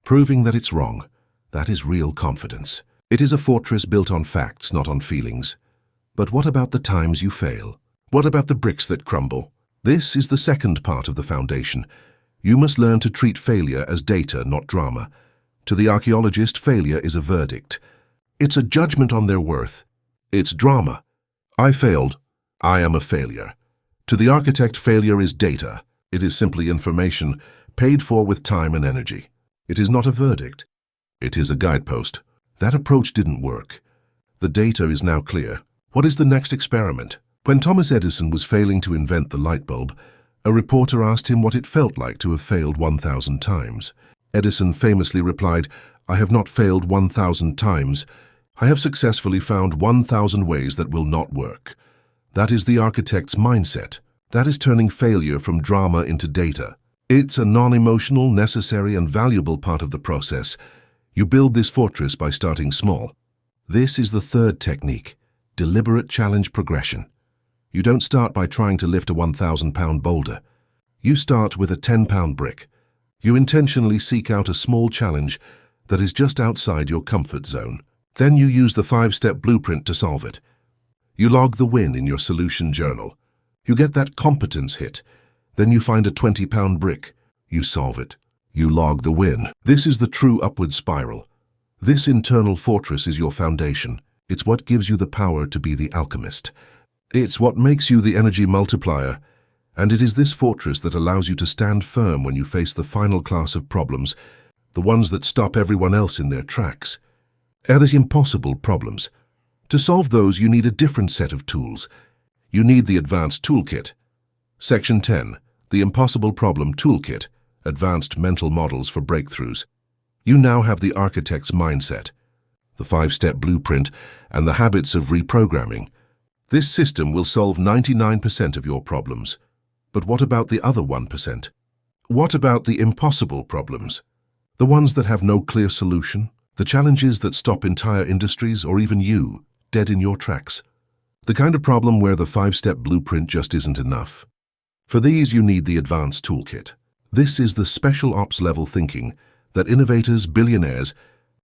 proving that it's wrong. That is real confidence. It is a fortress built on facts, not on feelings. But what about the times you fail? What about the bricks that crumble? This is the second part of the foundation. You must learn to treat failure as data, not drama. To the archaeologist, failure is a verdict. It's a judgment on their worth. It's drama. I failed. I am a failure. To the architect, failure is data. It is simply information, paid for with time and energy. It is not a verdict. It is a guidepost. That approach didn't work. The data is now clear. What is the next experiment? When Thomas Edison was failing to invent the light bulb, a reporter asked him what it felt like to have failed 1,000 times. Edison famously replied, "I have not failed 1,000 times. I have successfully found 1,000 ways that will not work." That is the architect's mindset. That is turning failure from drama into data. It's a non-emotional, necessary, and valuable part of the process. You build this fortress by starting small. This is the third technique, deliberate challenge progression. You don't start by trying to lift a 1,000-pound boulder. You start with a 10-pound brick. You intentionally seek out a small challenge that is just outside your comfort zone. Then you use the 5-step blueprint to solve it. You log the win in your solution journal. You get that competence hit. Then you find a 20-pound brick. You solve it. You log the win. This is the true upward spiral. This internal fortress is your foundation. It's what gives you the power to be the alchemist. It's what makes you the energy multiplier. And it is this fortress that allows you to stand firm when you face the final class of problems, the ones that stop everyone else in their tracks. Are the impossible problems. To solve those, you need a different set of tools. You need the Advanced Toolkit. Section 10, the Impossible Problem Toolkit, Advanced Mental Models for Breakthroughs. You now have the architect's mindset, the 5-step blueprint, and the habits of reprogramming. This system will solve 99% of your problems. But what about the other 1%? What about the impossible problems? The ones that have no clear solution? The challenges that stop entire industries or even you dead in your tracks? The kind of problem where the 5-step blueprint just isn't enough. For these, you need the Advanced Toolkit. This is the special ops level thinking that innovators, billionaires,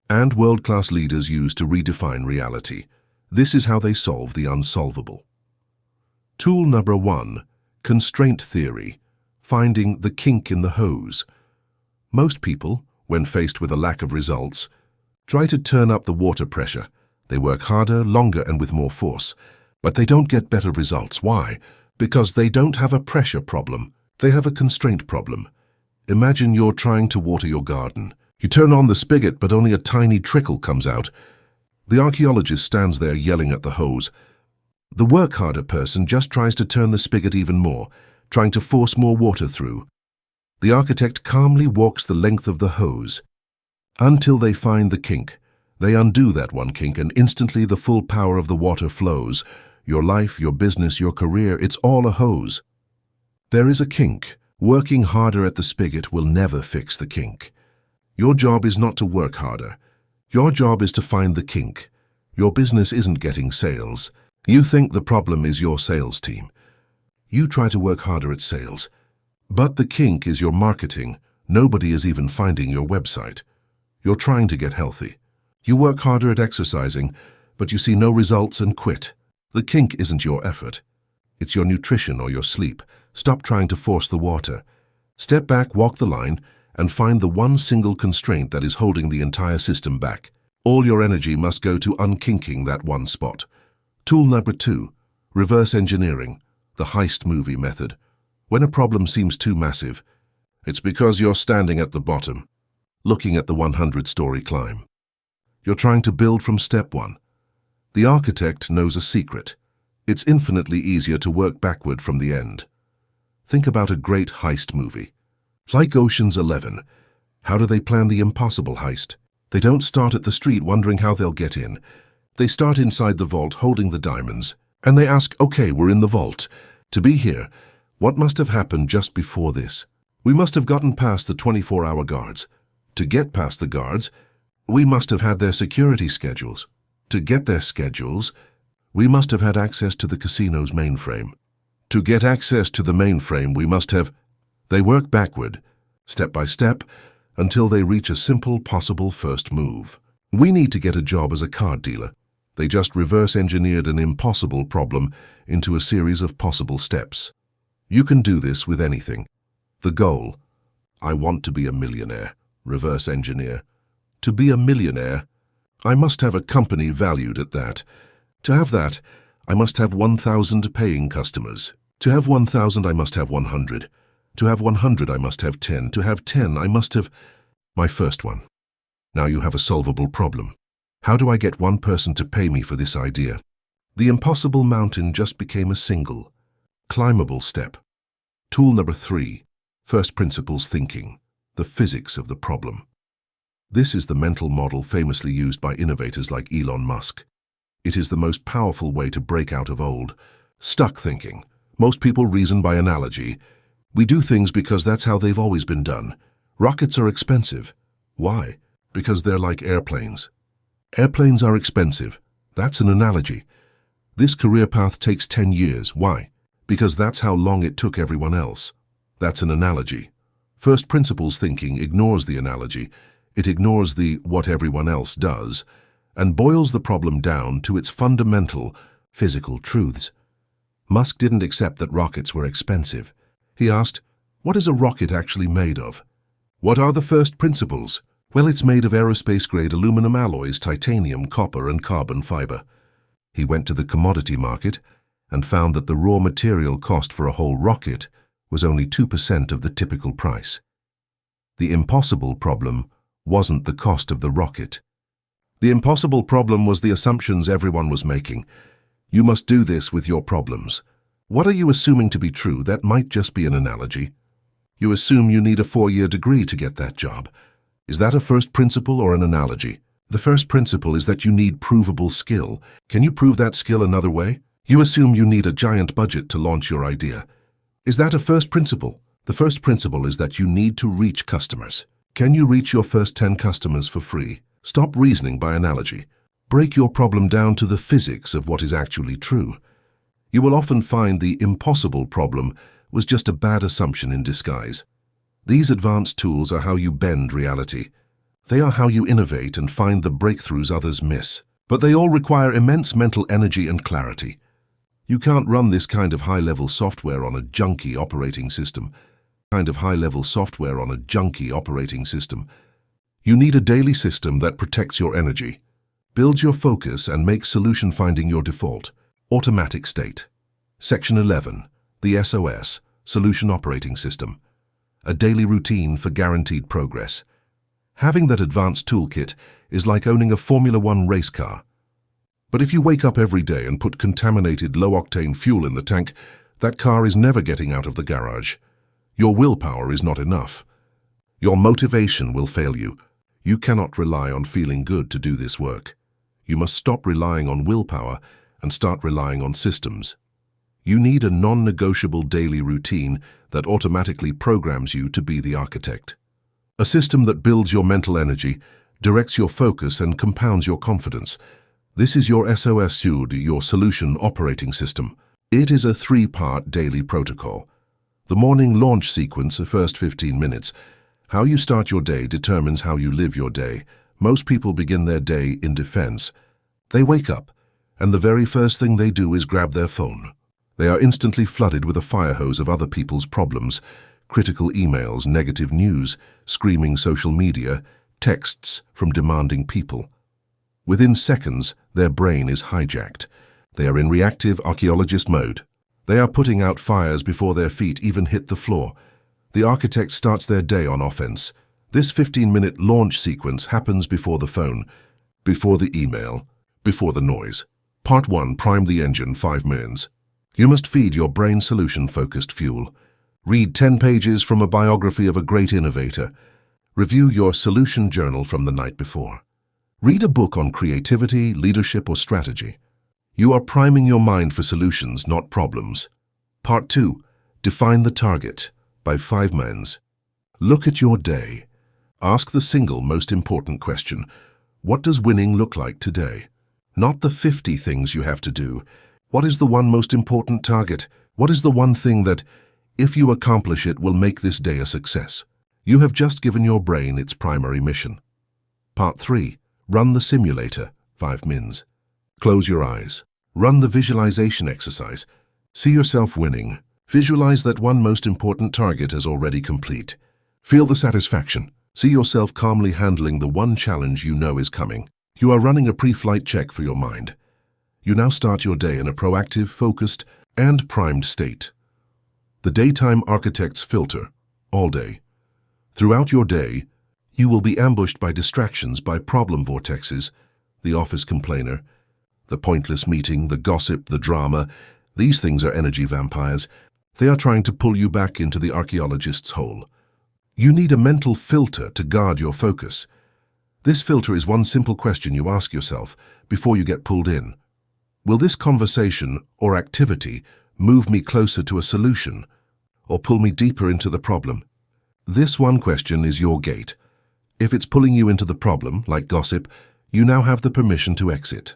and world-class leaders use to redefine reality. This is how they solve the unsolvable. Tool number 1, constraint theory, finding the kink in the hose. Most people, when faced with a lack of results, try to turn up the water pressure. They work harder, longer, and with more force. But they don't get better results. Why? Because they don't have a pressure problem. They have a constraint problem. Imagine you're trying to water your garden. You turn on the spigot, but only a tiny trickle comes out. The archaeologist stands there yelling at the hose. The work-harder person just tries to turn the spigot even more, trying to force more water through. The architect calmly walks the length of the hose until they find the kink. They undo that one kink, and instantly the full power of the water flows. Your life, your business, your career, it's all a hose. There is a kink. Working harder at the spigot will never fix the kink. Your job is not to work harder. Your job is to find the kink. Your business isn't getting sales. You think the problem is your sales team. You try to work harder at sales. But the kink is your marketing. Nobody is even finding your website. You're trying to get healthy. You work harder at exercising, but you see no results and quit. The kink isn't your effort. It's your nutrition or your sleep. Stop trying to force the water. Step back, walk the line, and find the one single constraint that is holding the entire system back. All your energy must go to unkinking that one spot. Tool number 2, reverse engineering, the heist movie method. When a problem seems too massive, it's because you're standing at the bottom, looking at the 100-story climb. You're trying to build from step 1. The architect knows a secret. It's infinitely easier to work backward from the end. Think about a great heist movie. Like Ocean's 11. How do they plan the impossible heist? They don't start at the street wondering how they'll get in. They start inside the vault holding the diamonds, and they ask, okay, we're in the vault. To be here, what must have happened just before this? We must have gotten past the 24-hour guards. To get past the guards, we must have had their security schedules. To get their schedules, we must have had access to the casino's mainframe. To get access to the mainframe, we must have... They work backward, step by step, until they reach a simple possible first move. We need to get a job as a card dealer. They just reverse engineered an impossible problem into a series of possible steps. You can do this with anything. The goal: I want to be a millionaire. Reverse engineer. To be a millionaire, I must have a company valued at that. To have that, I must have 1,000 paying customers. To have 1,000, I must have 100. To have 100, I must have 10. To have 10, I must have... My first one. Now you have a solvable problem. How do I get one person to pay me for this idea? The impossible mountain just became a single, climbable step. Tool number 3, first principles thinking, the physics of the problem. This is the mental model famously used by innovators like Elon Musk. It is the most powerful way to break out of old, stuck thinking. Most people reason by analogy. We do things because that's how they've always been done. Rockets are expensive. Why? Because they're like airplanes. Airplanes are expensive. That's an analogy. This career path takes 10 years. Why? Because that's how long it took everyone else. That's an analogy. First principles thinking ignores the analogy. It ignores the what everyone else does and boils the problem down to its fundamental physical truths. Musk didn't accept that rockets were expensive. He asked, what is a rocket actually made of? What are the first principles? Well, it's made of aerospace-grade aluminum alloys, titanium, copper, and carbon fiber. He went to the commodity market and found that the raw material cost for a whole rocket was only 2% of the typical price. The impossible problem wasn't the cost of the rocket. The impossible problem was the assumptions everyone was making. You must do this with your problems. What are you assuming to be true? That might just be an analogy. You assume you need a 4-year degree to get that job. Is that a first principle or an analogy? The first principle is that you need provable skill. Can you prove that skill another way? You assume you need a giant budget to launch your idea. Is that a first principle? The first principle is that you need to reach customers. Can you reach your first 10 customers for free? Stop reasoning by analogy. Break your problem down to the physics of what is actually true. You will often find the impossible problem was just a bad assumption in disguise. These advanced tools are how you bend reality. They are how you innovate and find the breakthroughs others miss. But they all require immense mental energy and clarity. You can't run this kind of high-level software on a junky operating system. You need a daily system that protects your energy, builds your focus, and makes solution finding your default. Automatic state. Section 11. The SOS, Solution Operating System. A daily routine for guaranteed progress. Having that advanced toolkit is like owning a Formula One race car. But if you wake up every day and put contaminated low-octane fuel in the tank, that car is never getting out of the garage. Your willpower is not enough. Your motivation will fail you. You cannot rely on feeling good to do this work. You must stop relying on willpower and start relying on systems. You need a non-negotiable daily routine that automatically programs you to be the architect. A system that builds your mental energy, directs your focus, and compounds your confidence. This is your SOS, your Solution Operating System. It is a 3-part daily protocol. The morning launch sequence, the first 15 minutes. How you start your day determines how you live your day. Most people begin their day in defense. They wake up, and the very first thing they do is grab their phone. They are instantly flooded with a fire hose of other people's problems, critical emails, negative news, screaming social media, texts from demanding people. Within seconds, their brain is hijacked. They are in reactive archaeologist mode. They are putting out fires before their feet even hit the floor. The architect starts their day on offense. This 15-minute launch sequence happens before the phone, before the email, before the noise. Part 1. Prime the engine, 5 minutes. You must feed your brain solution-focused fuel. Read 10 pages from a biography of a great innovator. Review your solution journal from the night before. Read a book on creativity, leadership, or strategy. You are priming your mind for solutions, not problems. Part 2. Define the target, by 5 minutes. Look at your day. Ask the single most important question. What does winning look like today? Not the 50 things you have to do. What is the one most important target? What is the one thing that, if you accomplish it, will make this day a success? You have just given your brain its primary mission. Part 3. Run the simulator, 5 minutes. Close your eyes. Run the visualization exercise. See yourself winning. Visualize that one most important target as already complete. Feel the satisfaction. See yourself calmly handling the one challenge you know is coming. You are running a pre-flight check for your mind. You now start your day in a proactive, focused, and primed state. The daytime architect's filter, all day. Throughout your day, you will be ambushed by distractions, by problem vortexes, the office complainer, the pointless meeting, the gossip, the drama. These things are energy vampires. They are trying to pull you back into the archaeologist's hole. You need a mental filter to guard your focus. This filter is one simple question you ask yourself before you get pulled in. Will this conversation or activity move me closer to a solution or pull me deeper into the problem? This one question is your gate. If it's pulling you into the problem, like gossip, you now have the permission to exit.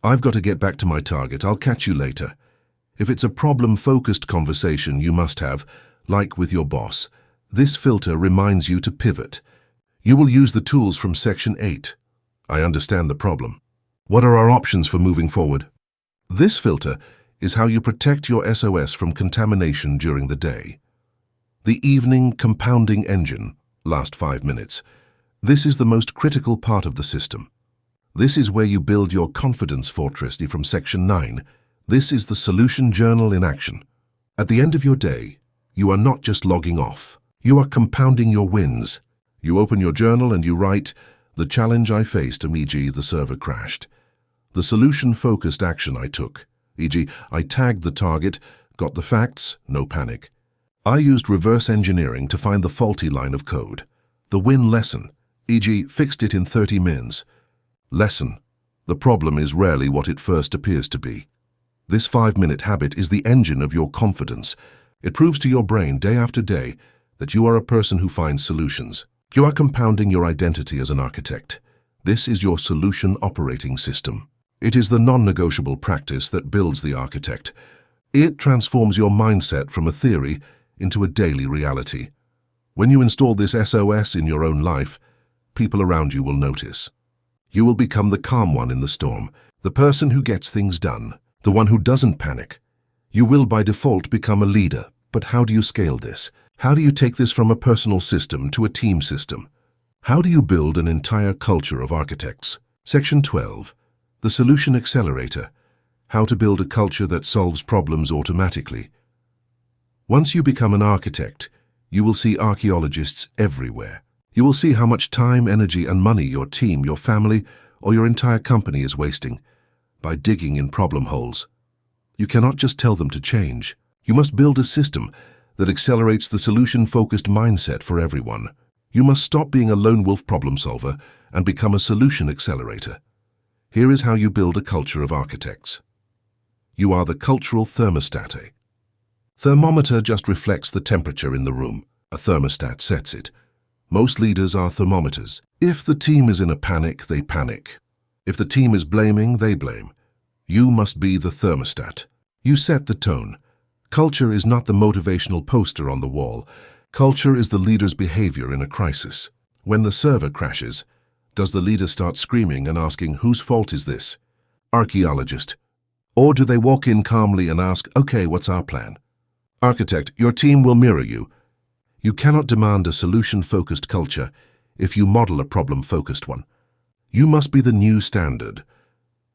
I've got to get back to my target. I'll catch you later. If it's a problem-focused conversation you must have, like with your boss, this filter reminds you to pivot. You will use the tools from Section 8. I understand the problem. What are our options for moving forward? This filter is how you protect your SOS from contamination during the day. The evening compounding engine, last 5 minutes. This is the most critical part of the system. This is where you build your confidence fortress from Section 9. This is the solution journal in action. At the end of your day, you are not just logging off. You are compounding your wins. You open your journal and you write, the challenge I faced, e.g. the server crashed. The solution-focused action I took, e.g. I tagged the target, got the facts, no panic. I used reverse engineering to find the faulty line of code. The win lesson, e.g. fixed it in 30 mins. Lesson, the problem is rarely what it first appears to be. This 5-minute habit is the engine of your confidence. It proves to your brain day after day that you are a person who finds solutions. You are compounding your identity as an architect. This is your solution operating system. It is the non-negotiable practice that builds the architect. It transforms your mindset from a theory into a daily reality. When you install this SOS in your own life, people around you will notice. You will become the calm one in the storm, the person who gets things done, the one who doesn't panic. You will by default become a leader. But how do you scale this? How do you take this from a personal system to a team system? How do you build an entire culture of architects? Section 12. The Solution Accelerator. How to build a culture that solves problems automatically. Once you become an architect, you will see archaeologists everywhere. You will see how much time, energy, and money your team, your family, or your entire company is wasting by digging in problem holes. You cannot just tell them to change. You must build a system that accelerates the solution-focused mindset for everyone. You must stop being a lone wolf problem solver and become a solution accelerator. Here is how you build a culture of architects. You are the cultural thermostat. Thermometer just reflects the temperature in the room. A thermostat sets it. Most leaders are thermometers. If the team is in a panic, they panic. If the team is blaming, they blame. You must be the thermostat. You set the tone. Culture is not the motivational poster on the wall. Culture is the leader's behavior in a crisis. When the server crashes, does the leader start screaming and asking, whose fault is this? Archaeologist. Or do they walk in calmly and ask, okay, what's our plan? Architect, your team will mirror you. You cannot demand a solution-focused culture if you model a problem-focused one. You must be the new standard.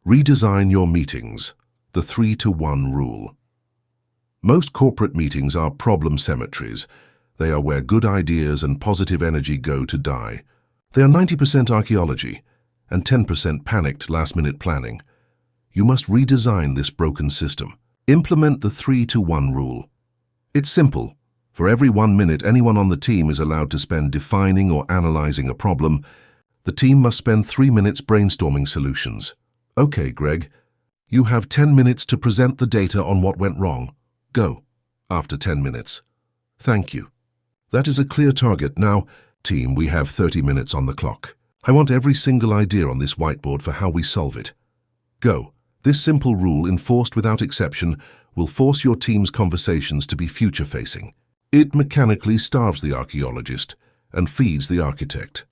Redesign your meetings. The 3-to-1 rule. Most corporate meetings are problem cemeteries. They are where good ideas and positive energy go to die. They are 90% archaeology and 10% panicked last-minute planning. You must redesign this broken system. Implement the 3-to-1 rule. It's simple. For every 1 minute anyone on the team is allowed to spend defining or analyzing a problem, the team must spend 3 minutes brainstorming solutions. Okay, Greg, you have 10 minutes to present the data on what went wrong. Go. After 10 minutes. Thank you. That is a clear target. Now, team, we have 30 minutes on the clock. I want every single idea on this whiteboard for how we solve it. Go. This simple rule, enforced without exception, will force your team's conversations to be future-facing. It mechanically starves the archaeologist and feeds the architect.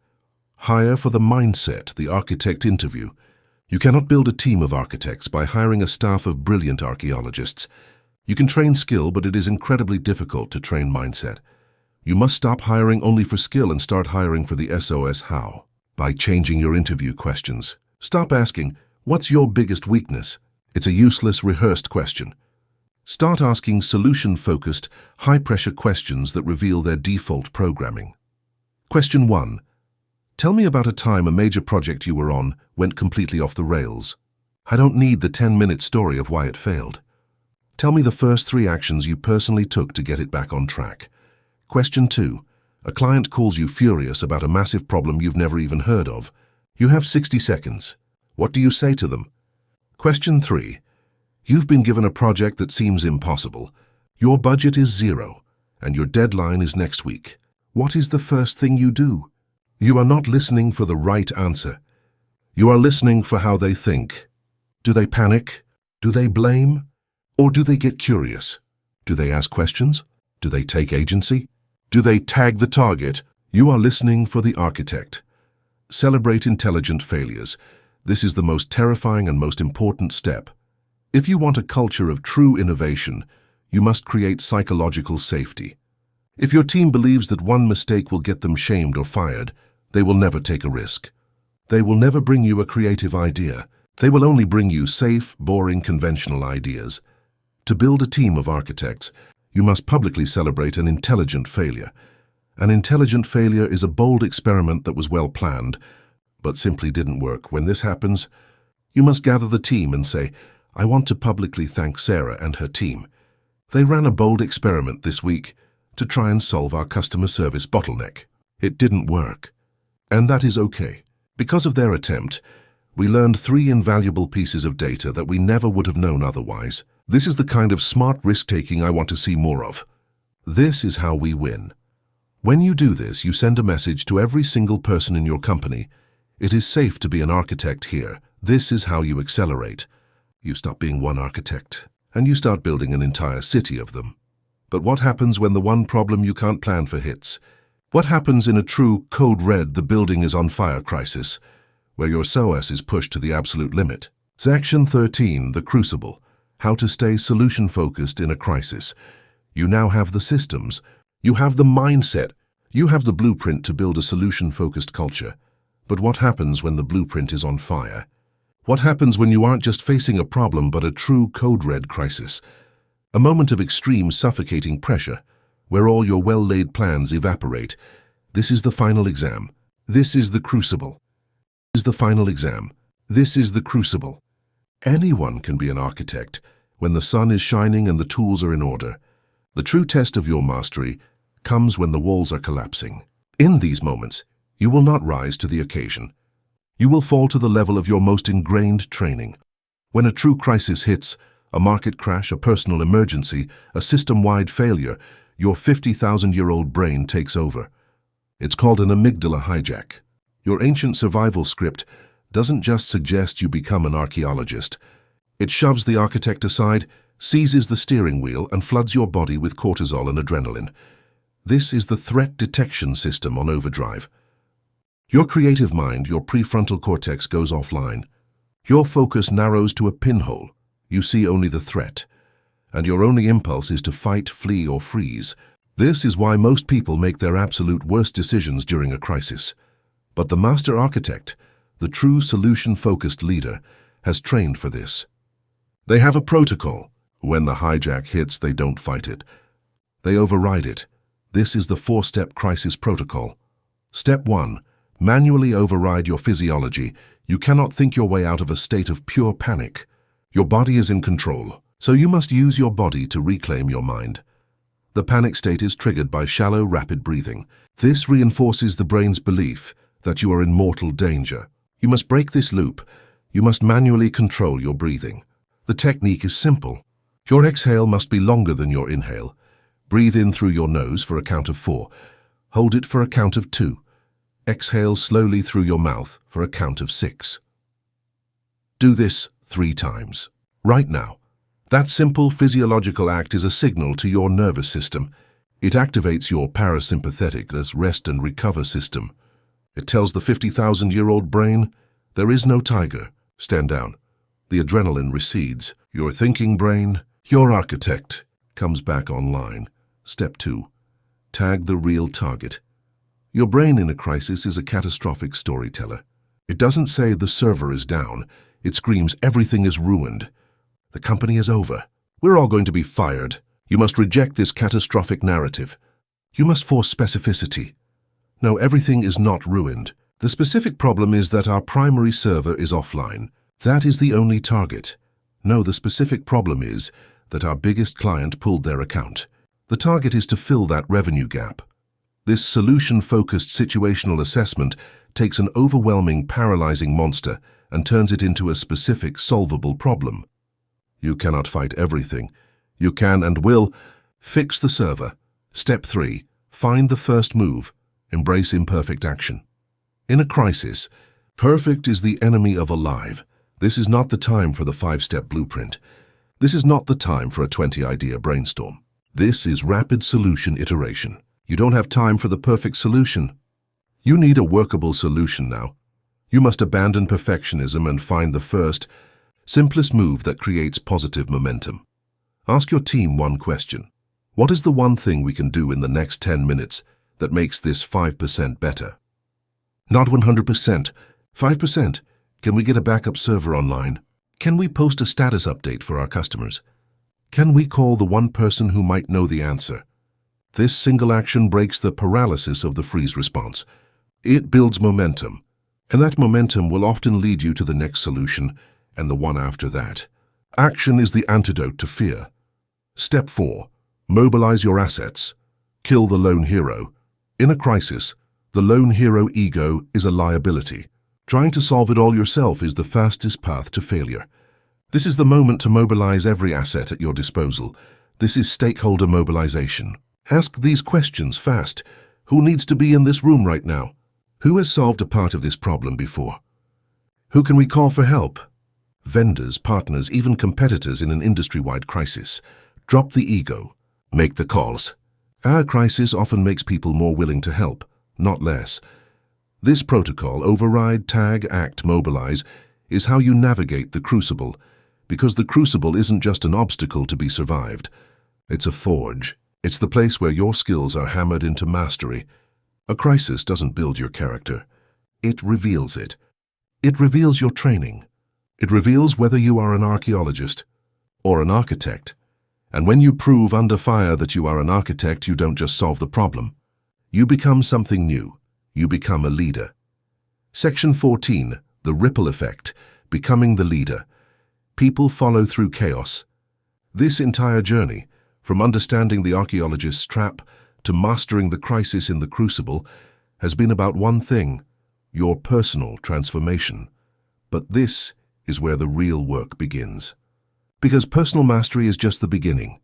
Hire for the mindset, the architect interview. You cannot build a team of architects by hiring a staff of brilliant archaeologists. You can train skill, but it is incredibly difficult to train mindset. You must stop hiring only for skill and start hiring for the SOS how. By changing your interview questions. Stop asking, what's your biggest weakness? It's a useless, rehearsed question. Start asking solution-focused, high-pressure questions that reveal their default programming. Question 1. Tell me about a time a major project you were on went completely off the rails. I don't need the 10-minute story of why it failed. Tell me the first 3 actions you personally took to get it back on track. Question 2. A client calls you furious about a massive problem you've never even heard of. You have 60 seconds. What do you say to them? Question 3. You've been given a project that seems impossible. Your budget is 0, and your deadline is next week. What is the first thing you do? You are not listening for the right answer. You are listening for how they think. Do they panic? Do they blame? Or do they get curious? Do they ask questions? Do they take agency? Do they tag the target? You are listening for the architect. Celebrate intelligent failures. This is the most terrifying and most important step. If you want a culture of true innovation, you must create psychological safety. If your team believes that one mistake will get them shamed or fired, they will never take a risk. They will never bring you a creative idea. They will only bring you safe, boring, conventional ideas. To build a team of architects, you must publicly celebrate an intelligent failure. An intelligent failure is a bold experiment that was well planned, but simply didn't work. When this happens, you must gather the team and say, "I want to publicly thank Sarah and her team. They ran a bold experiment this week to try and solve our customer service bottleneck. It didn't work. And that is okay. Because of their attempt, we learned 3 invaluable pieces of data that we never would have known otherwise. This is the kind of smart risk-taking I want to see more of. This is how we win." When you do this, you send a message to every single person in your company. It is safe to be an architect here. This is how you accelerate. You stop being one architect, and you start building an entire city of them. But what happens when the one problem you can't plan for hits? What happens in a true code red, the building is on fire crisis, where your SOAS is pushed to the absolute limit? Section 13, the crucible. How to stay solution-focused in a crisis. You now have the systems. You have the mindset. You have the blueprint to build a solution-focused culture. But what happens when the blueprint is on fire? What happens when you aren't just facing a problem but a true code red crisis? A moment of extreme suffocating pressure, where all your well-laid plans evaporate. This is the final exam. This is the crucible. This is the final exam. This is the crucible. Anyone can be an architect when the sun is shining and the tools are in order. The true test of your mastery comes when the walls are collapsing. In these moments, you will not rise to the occasion. You will fall to the level of your most ingrained training. When a true crisis hits, a market crash, a personal emergency, a system-wide failure, your 50,000-year-old brain takes over. It's called an amygdala hijack. Your ancient survival script doesn't just suggest you become an archaeologist. It shoves the architect aside, seizes the steering wheel, and floods your body with cortisol and adrenaline. This is the threat detection system on overdrive. Your creative mind, your prefrontal cortex, goes offline. Your focus narrows to a pinhole. You see only the threat, and your only impulse is to fight, flee, or freeze. This is why most people make their absolute worst decisions during a crisis. But the master architect, the true solution-focused leader, has trained for this. They have a protocol. When the hijack hits, they don't fight it. They override it. This is the 4-step crisis protocol. Step 1. Manually override your physiology. You cannot think your way out of a state of pure panic. Your body is in control, so you must use your body to reclaim your mind. The panic state is triggered by shallow, rapid breathing. This reinforces the brain's belief that you are in mortal danger. You must break this loop. You must manually control your breathing. The technique is simple. Your exhale must be longer than your inhale. Breathe in through your nose for a count of 4. Hold it for a count of 2. Exhale slowly through your mouth for a count of 6. Do this 3 times. Right now. That simple physiological act is a signal to your nervous system. It activates your parasympathetic, that's rest and recover system. It tells the 50,000-year-old brain, there is no tiger. Stand down. The adrenaline recedes. Your thinking brain, your architect, comes back online. Step 2. Tag the real target. Your brain in a crisis is a catastrophic storyteller. It doesn't say the server is down. It screams everything is ruined. The company is over. We're all going to be fired. You must reject this catastrophic narrative. You must force specificity. No, everything is not ruined. The specific problem is that our primary server is offline. That is the only target. No, the specific problem is that our biggest client pulled their account. The target is to fill that revenue gap. This solution-focused situational assessment takes an overwhelming, paralyzing monster and turns it into a specific, solvable problem. You cannot fight everything. You can and will fix the server. Step 3. Find the first move. Embrace imperfect action. In a crisis, perfect is the enemy of alive. This is not the time for the 5-step blueprint. This is not the time for a 20-idea brainstorm. This is rapid solution iteration. You don't have time for the perfect solution. You need a workable solution now. You must abandon perfectionism and find the first, simplest move that creates positive momentum. Ask your team one question. What is the one thing we can do in the next 10 minutes that makes this 5% better? Not 100%. 5%. Can we get a backup server online? Can we post a status update for our customers? Can we call the one person who might know the answer? This single action breaks the paralysis of the freeze response. It builds momentum, and that momentum will often lead you to the next solution and the one after that. Action is the antidote to fear. Step 4. Mobilize your assets. Kill the lone hero. In a crisis, the lone hero ego is a liability. Trying to solve it all yourself is the fastest path to failure. This is the moment to mobilize every asset at your disposal. This is stakeholder mobilization. Ask these questions fast. Who needs to be in this room right now? Who has solved a part of this problem before? Who can we call for help? Vendors, partners, even competitors in an industry-wide crisis. Drop the ego. Make the calls. Our crisis often makes people more willing to help, not less. This protocol, override, tag, act, mobilize, is how you navigate the crucible, because the crucible isn't just an obstacle to be survived. It's a forge. It's the place where your skills are hammered into mastery. A crisis doesn't build your character. It reveals it. It reveals your training. It reveals whether you are an archaeologist or an architect. And when you prove under fire that you are an architect, you don't just solve the problem. You become something new. You become a leader. Section 14, the ripple effect, becoming the leader. People follow through chaos. This entire journey, from understanding the archaeologist's trap to mastering the crisis in the crucible, has been about one thing, your personal transformation. But this is where the real work begins. Because personal mastery is just the beginning.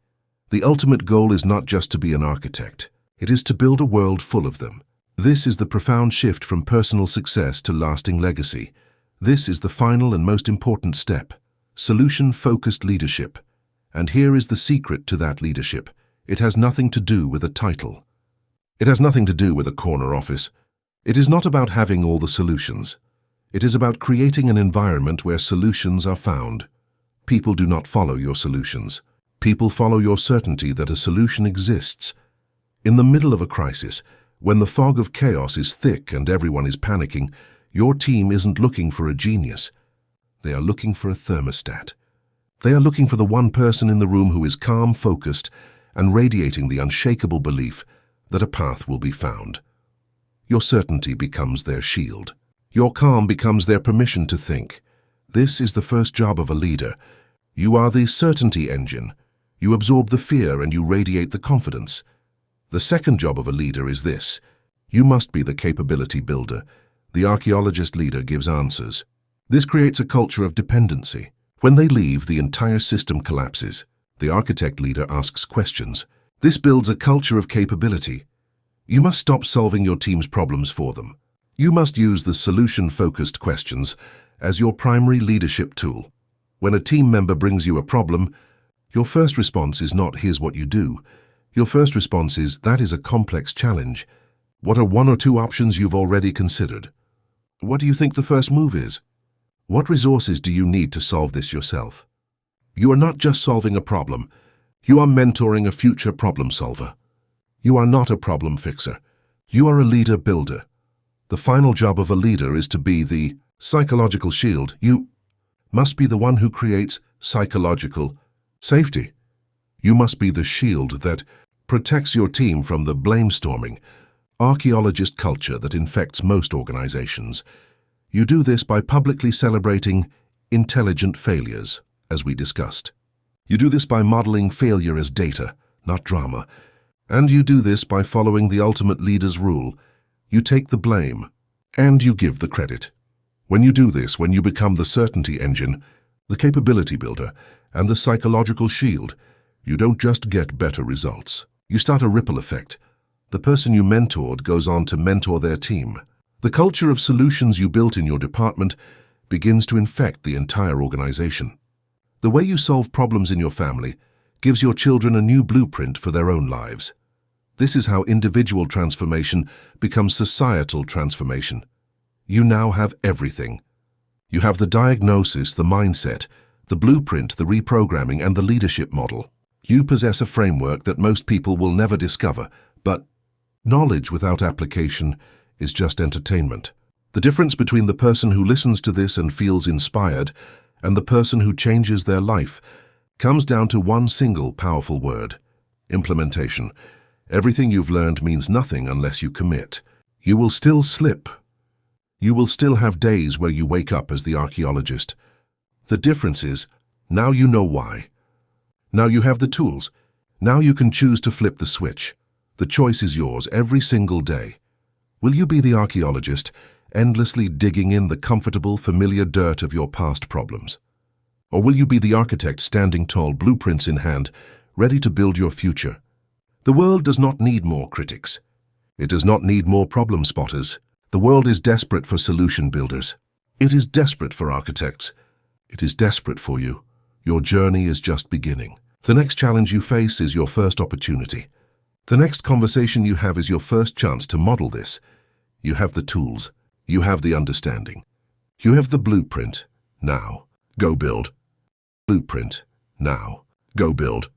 The ultimate goal is not just to be an architect. It is to build a world full of them. This is the profound shift from personal success to lasting legacy. This is the final and most important step, solution-focused leadership. And here is the secret to that leadership. It has nothing to do with a title. It has nothing to do with a corner office. It is not about having all the solutions. It is about creating an environment where solutions are found. People do not follow your solutions. People follow your certainty that a solution exists. In the middle of a crisis, when the fog of chaos is thick and everyone is panicking, your team isn't looking for a genius. They are looking for a thermostat. They are looking for the one person in the room who is calm, focused, and radiating the unshakable belief that a path will be found. Your certainty becomes their shield. Your calm becomes their permission to think. This is the first job of a leader. You are the certainty engine. You absorb the fear and you radiate the confidence. The second job of a leader is this. You must be the capability builder. The archaeologist leader gives answers. This creates a culture of dependency. When they leave, the entire system collapses. The architect leader asks questions. This builds a culture of capability. You must stop solving your team's problems for them. You must use the solution-focused questions as your primary leadership tool. When a team member brings you a problem, your first response is not, "Here's what you do." Your first response is, "That is a complex challenge. What are one or two options you've already considered? What do you think the first move is? What resources do you need to solve this yourself?" You are not just solving a problem. You are mentoring a future problem solver. You are not a problem fixer. You are a leader builder. The final job of a leader is to be the psychological shield. You must be the one who creates psychological safety. You must be the shield that protects your team from the blame-storming, archaeologist culture that infects most organizations. You do this by publicly celebrating intelligent failures, as we discussed. You do this by modeling failure as data, not drama. And you do this by following the ultimate leader's rule. You take the blame, and you give the credit. When you do this, when you become the certainty engine, the capability builder, and the psychological shield, you don't just get better results. You start a ripple effect. The person you mentored goes on to mentor their team. The culture of solutions you built in your department begins to infect the entire organization. The way you solve problems in your family gives your children a new blueprint for their own lives. This is how individual transformation becomes societal transformation. You now have everything. You have the diagnosis, the mindset, the blueprint, the reprogramming, and the leadership model. You possess a framework that most people will never discover, but knowledge without application is just entertainment. The difference between the person who listens to this and feels inspired and the person who changes their life comes down to one single powerful word: implementation. Everything you've learned means nothing unless you commit. You will still slip. You will still have days where you wake up as the archaeologist. The difference is, now you know why. Now you have the tools. Now you can choose to flip the switch. The choice is yours every single day. Will you be the archaeologist, endlessly digging in the comfortable, familiar dirt of your past problems? Or will you be the architect standing tall, blueprints in hand, ready to build your future? The world does not need more critics. It does not need more problem spotters. The world is desperate for solution builders. It is desperate for architects. It is desperate for you. Your journey is just beginning. The next challenge you face is your first opportunity. The next conversation you have is your first chance to model this. You have the tools. You have the understanding. You have the blueprint. Now, go build. Blueprint. Now, go build.